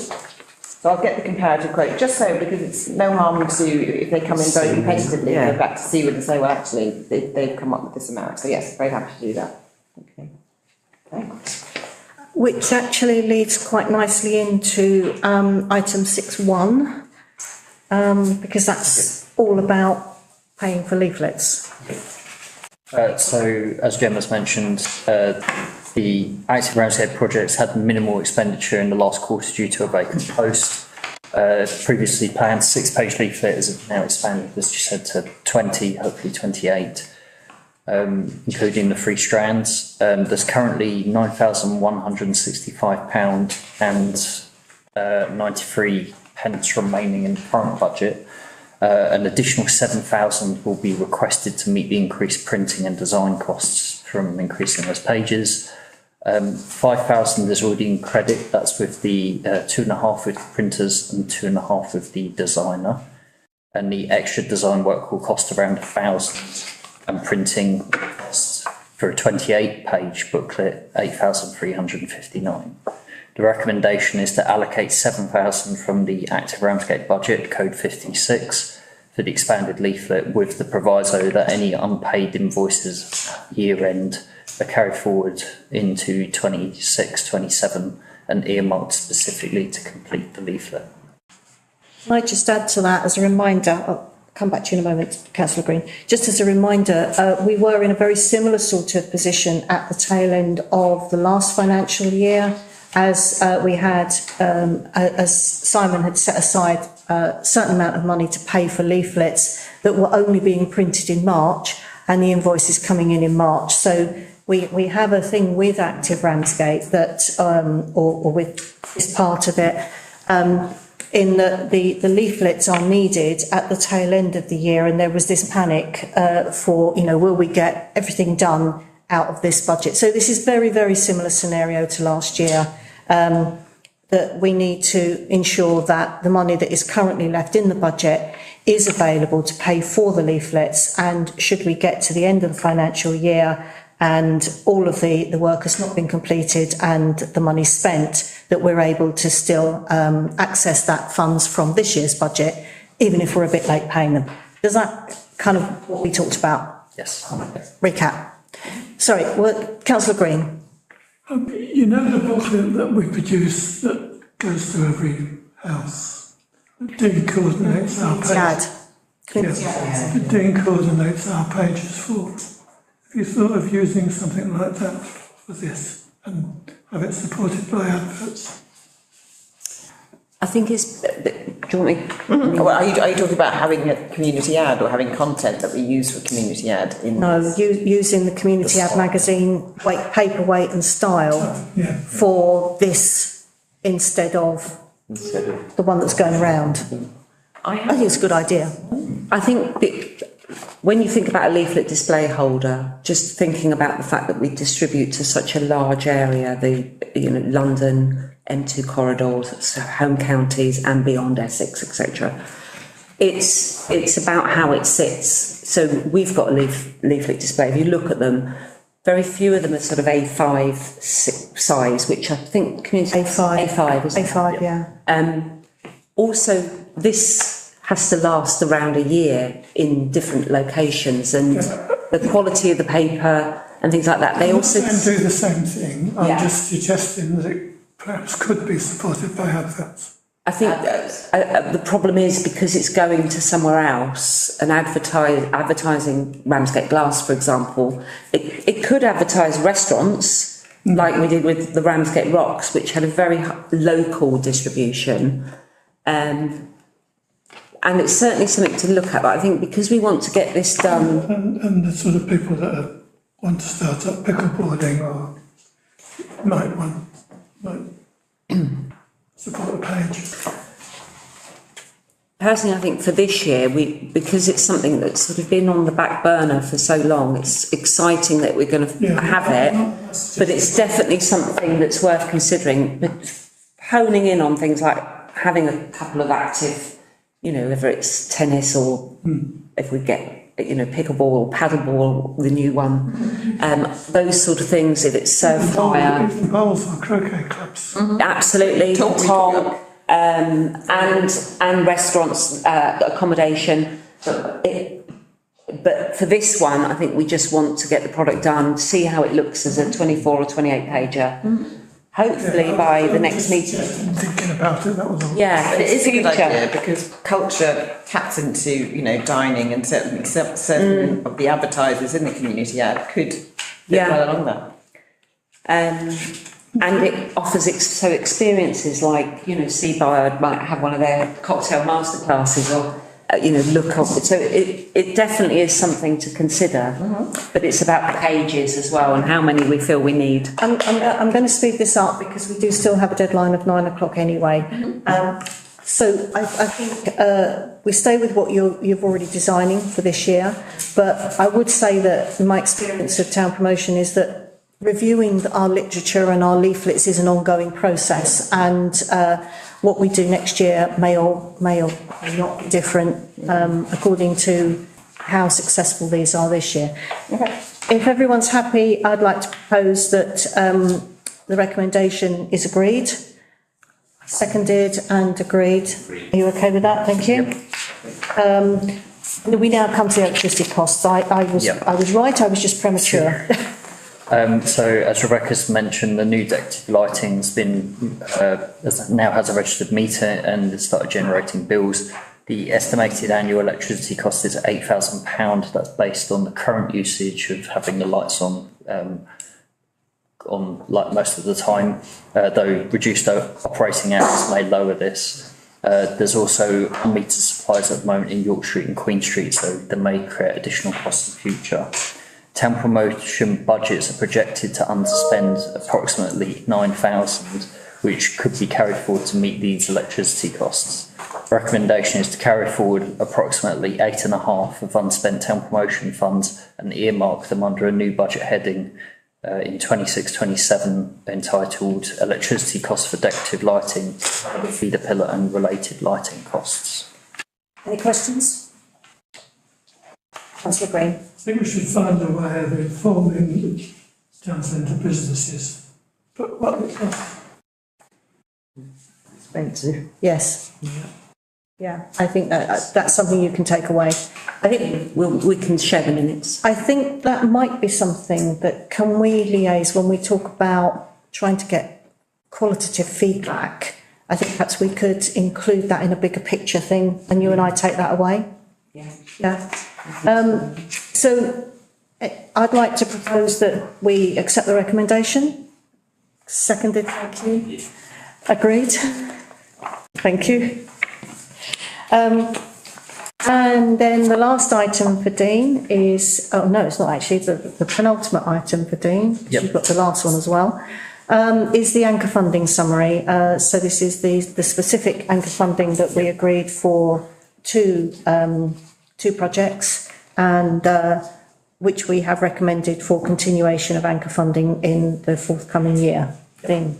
So I'll get the comparative quote, just so, because it's no harm to, if they come in very competitively, Yeah. go back to see and say, well, actually, they've come up with this amount. So yes, very happy to do that. Okay. Thanks. Which actually leads quite nicely into item 6.1, because that's all about paying for leaflets. So, as Gemma's mentioned, the active Ramsgate projects had minimal expenditure in the last quarter due to a vacant post. Previously planned 6-page leaflet has now expanded, as you said, to 20, hopefully 28, including the 3 strands. There's currently £9,165 and 93 pence remaining in the current budget. An additional £7,000 will be requested to meet the increased printing and design costs from increasing those pages. £5,000 is already in credit. That's with the 2.5 with printers and 2.5 with the designer. And the extra design work will cost around £1,000, and printing costs for a 28-page booklet £8,359. The recommendation is to allocate £7,000 from the active Ramsgate budget, code 56, for the expanded leaflet, with the proviso that any unpaid invoices year end are carried forward into 26-27 and earmarked specifically to complete the leaflet. Can I just add to that as a reminder? I'll come back to you in a moment, Councillor Green. Just as a reminder, we were in a very similar sort of position at the tail end of the last financial year, as we had, as Simon had set aside a certain amount of money to pay for leaflets that were only being printed in March, and the invoices coming in March. So we have a thing with Active Ramsgate that, or with this part of it, in that the leaflets are needed at the tail end of the year, and there was this panic for, will we get everything done out of this budget? So this is very, very similar scenario to last year, that we need to ensure that the money that is currently left in the budget is available to pay for the leaflets, and should we get to the end of the financial year and all of the work has not been completed and the money spent, that we're able to still access that funds from this year's budget, even if we're a bit late paying them. Does that kind of what we talked about? Yes. Recap. Sorry, Councillor Green. You know the booklet that we produce that goes to every house? The Dean coordinates our pages. Yes, the Dean coordinates our pages for. Have you thought of using something like that for this and have it supported by adverts? I think it's, do you want me? Well, are you talking about having a community ad or having content that we use for community ad? No, using the community ad magazine paperweight and style for this instead of the one that's going around. I think it's a good idea. I think when you think about a leaflet display holder, just thinking about the fact that we distribute to such a large area, London, M2 corridors, so home counties and beyond Essex, etc. It's about how it sits. So we've got a leaflet display. If you look at them, very few of them are sort of A5 size, which I think community A5 is A5, yeah. Also, this has to last around a year in different locations, and the quality of the paper and things like that. They also do the same thing. I'm just suggesting that it perhaps could be supported by adverts. I think the problem is because it's going to somewhere else, and advertising Ramsgate Glass, for example, it could advertise restaurants like we did with the Ramsgate Rocks, which had a very local distribution. And it's certainly something to look at, but I think because we want to get this done... And the sort of people that want to start up pickleboarding or might support the page. Personally, I think for this year, because it's something that's sort of been on the back burner for so long, it's exciting that we're going to have it, but it's definitely something that's worth considering. But honing in on things like having a couple of active, whether it's tennis or if we get, pickleball or paddleball, the new one, those sort of things, if it's surf fire. Even bowls or croquet clubs. Absolutely. Pong. and restaurants, accommodation. But for this one, I think we just want to get the product done, see how it looks as a 24 or 28 pager. Hopefully by the next meeting. Thinking about it, that was all. Yeah, But it is a good future. idea because culture taps into, you know, dining, and certain of the advertisers in the community ad could fit Yeah. well along that. And it offers experiences like, you know, Seabird might have one of their cocktail masterclasses or, you know, look of it. So it definitely is something to consider. But it's about the pages as well and how many we feel we need. I'm going to speed this up because we do still have a deadline of 9 o'clock anyway. So I think we stay with what you're already designing for this year. But I would say that my experience of town promotion is that reviewing our literature and our leaflets is an ongoing process, and what we do next year may or not be different according to how successful these are this year. Okay. If everyone's happy, I'd like to propose that the recommendation is agreed, seconded and agreed. Are you okay with that? Thank you. We now come to the electricity costs. I was right, I was just premature. So as Rebecca's mentioned, the new decorative lighting's been, now has a registered meter and has started generating bills. The estimated annual electricity cost is £8,000. That's based on the current usage of having the lights on like most of the time, though reduced operating hours may lower this. There's also meter supplies at the moment in York Street and Queen Street, so they may create additional costs in the future. Town promotion budgets are projected to underspend approximately 9,000, which could be carried forward to meet these electricity costs. Recommendation is to carry forward approximately 8.5 of unspent town promotion funds and earmark them under a new budget heading in 26-27 entitled Electricity Costs for Decorative Lighting, Feeder Pillar and Related Lighting Costs. Any questions? Councillor Green. I think we should find a way of informing the town centre businesses, but what it costs. Expensive. Yes. Yeah, I think that's something you can take away. I think we can share the minutes. I think that might be something that can we liaise when we talk about trying to get qualitative feedback. I think perhaps we could include that in a bigger picture thing, and you and I take that away. Yeah. So I'd like to propose that we accept the recommendation. Seconded, thank you. Agreed. Thank you. And then the last item for Dean is, oh no, it's not actually, the penultimate item for Dean. Yep. You've got the last one as well, is the anchor funding summary. So this is the specific anchor funding that we agreed for two projects, and which we have recommended for continuation of anchor funding in the forthcoming year. Dean.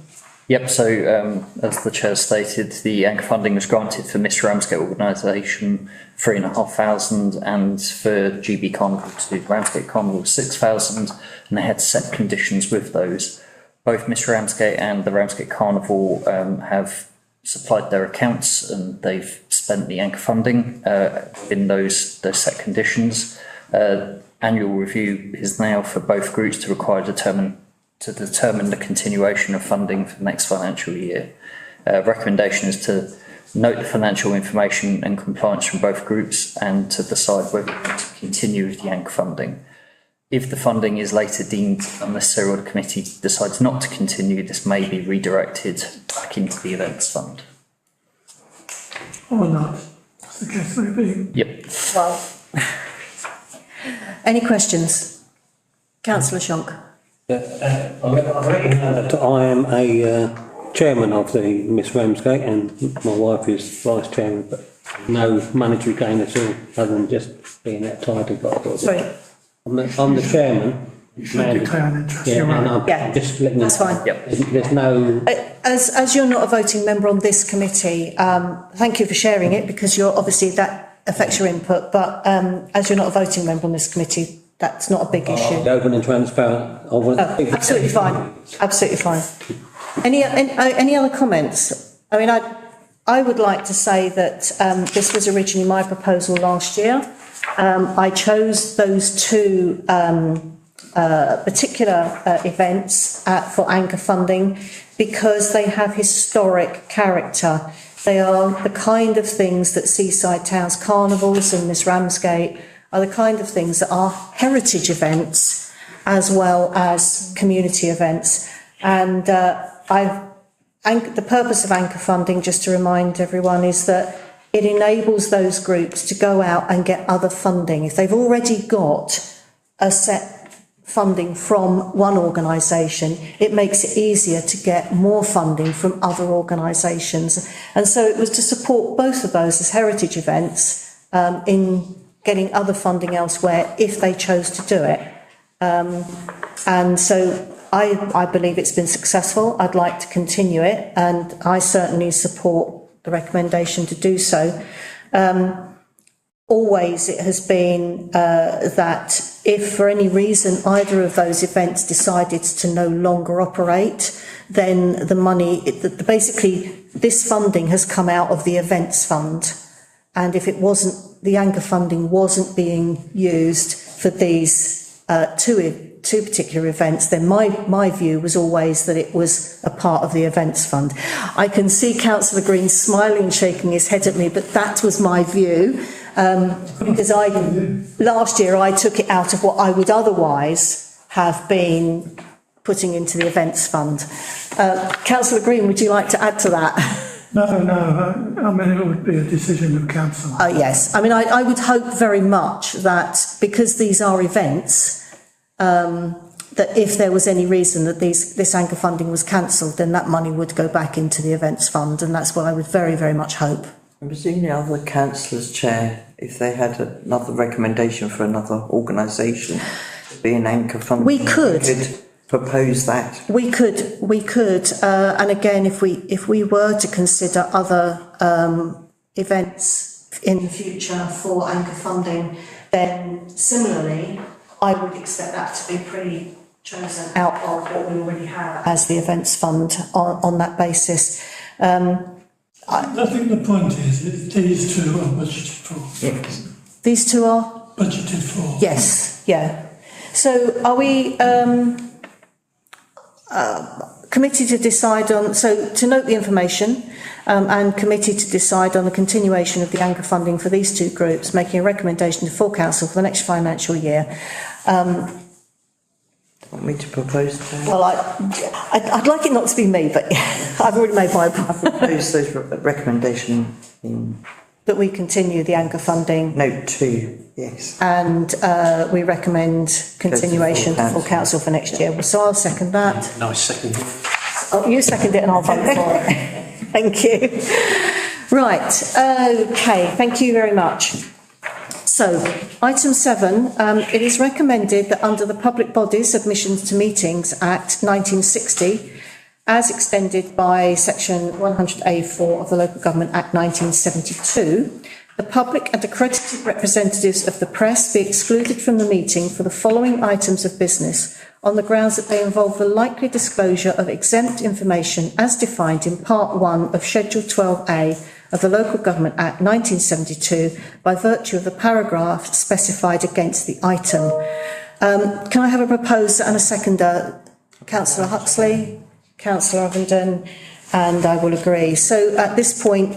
Yep, so as the Chair stated, the anchor funding was granted for Mr Ramsgate organisation 3,500, and for GB Carnival to Ramsgate Carnival 6,000, and they had set conditions with those. Both Mr Ramsgate and the Ramsgate Carnival have supplied their accounts and they've spent the anchor funding in those set conditions. Annual review is now for both groups to determine the continuation of funding for the next financial year. Recommendation is to note the financial information and compliance from both groups and to decide whether to continue with the anchor funding. If the funding is later deemed unnecessary or the committee decides not to continue, this may be redirected back into the events fund. Or not, as the case may be. Yep. Well, any questions? Councillor Shonk. I've written that I am a chairman of the Miss Ramsgate and my wife is vice chairman, but no monetary gain at all, other than just being that title. But Sorry. I'm the chairman. You should declare an interest, Yeah, you're and right. I'm Yeah, just letting that's fine. Yep. There's no. As you're not a voting member on this committee, thank you for sharing it, because you're obviously that affects your input. But as you're not a voting member on this committee, that's not a big issue. Open and transparent. Absolutely fine. Absolutely fine. Any other comments? I mean, I would like to say that this was originally my proposal last year. I chose those two particular events for anchor funding because they have historic character. They are the kind of things that seaside towns, carnivals and Miss Ramsgate, are the kind of things that are heritage events as well as community events. And the purpose of anchor funding, just to remind everyone, is that it enables those groups to go out and get other funding. If they've already got a set funding from one organisation, it makes it easier to get more funding from other organisations. And so it was to support both of those as heritage events in getting other funding elsewhere if they chose to do it. And so I believe it's been successful. I'd like to continue it, and I certainly support the recommendation to do so. Always it has been that if for any reason either of those events decided to no longer operate, then the money, basically this funding has come out of the events fund. And if it wasn't, the anchor funding wasn't being used for these two particular events, then my view was always that it was a part of the events fund. I can see Councillor Green smiling and shaking his head at me, but that was my view. Because last year I took it out of what I would otherwise have been putting into the events fund. Councillor Green, would you like to add to that? No, I mean, it would be a decision of council. Yes, I mean, I would hope very much that because these are events, that if there was any reason that this anchor funding was cancelled, then that money would go back into the events fund, and that's what I would very, very much hope. I presume the other councillors, Chair, if they had another recommendation for another organisation to be an anchor fund, we could propose that. We could, and again, if we were to consider other events in the future for anchor funding, then similarly, I would expect that to be pretty chosen out of what we already have as the events fund on that basis. I think the point is that these two are budgeted for. Yes. These two are? Budgeted for. Yes, yeah. So are we committee to decide on, so to note the information and committee to decide on the continuation of the anchor funding for these two groups, making a recommendation to full council for the next financial year. Want me to propose that? Well, I'd like it not to be me, but I've already made my propose those recommendation in that we continue the anchor funding. Note 2, yes. And we recommend continuation to full council for next year. So I'll second that. Nice second. Oh, you second it and I'll vote for it. Thank you. Right, okay, thank you very much. So, item 7, it is recommended that under the Public Bodies Admissions to Meetings Act 1960, as extended by section 100A4 of the Local Government Act 1972, the public and accredited representatives of the press be excluded from the meeting for the following items of business on the grounds that they involve the likely disclosure of exempt information as defined in Part 1 of Schedule 12A of the Local Government Act 1972 by virtue of the paragraph specified against the item. Can I have a proposer and a seconder? Councillor Huxley, Councillor Ovenden, and I will agree. So at this point,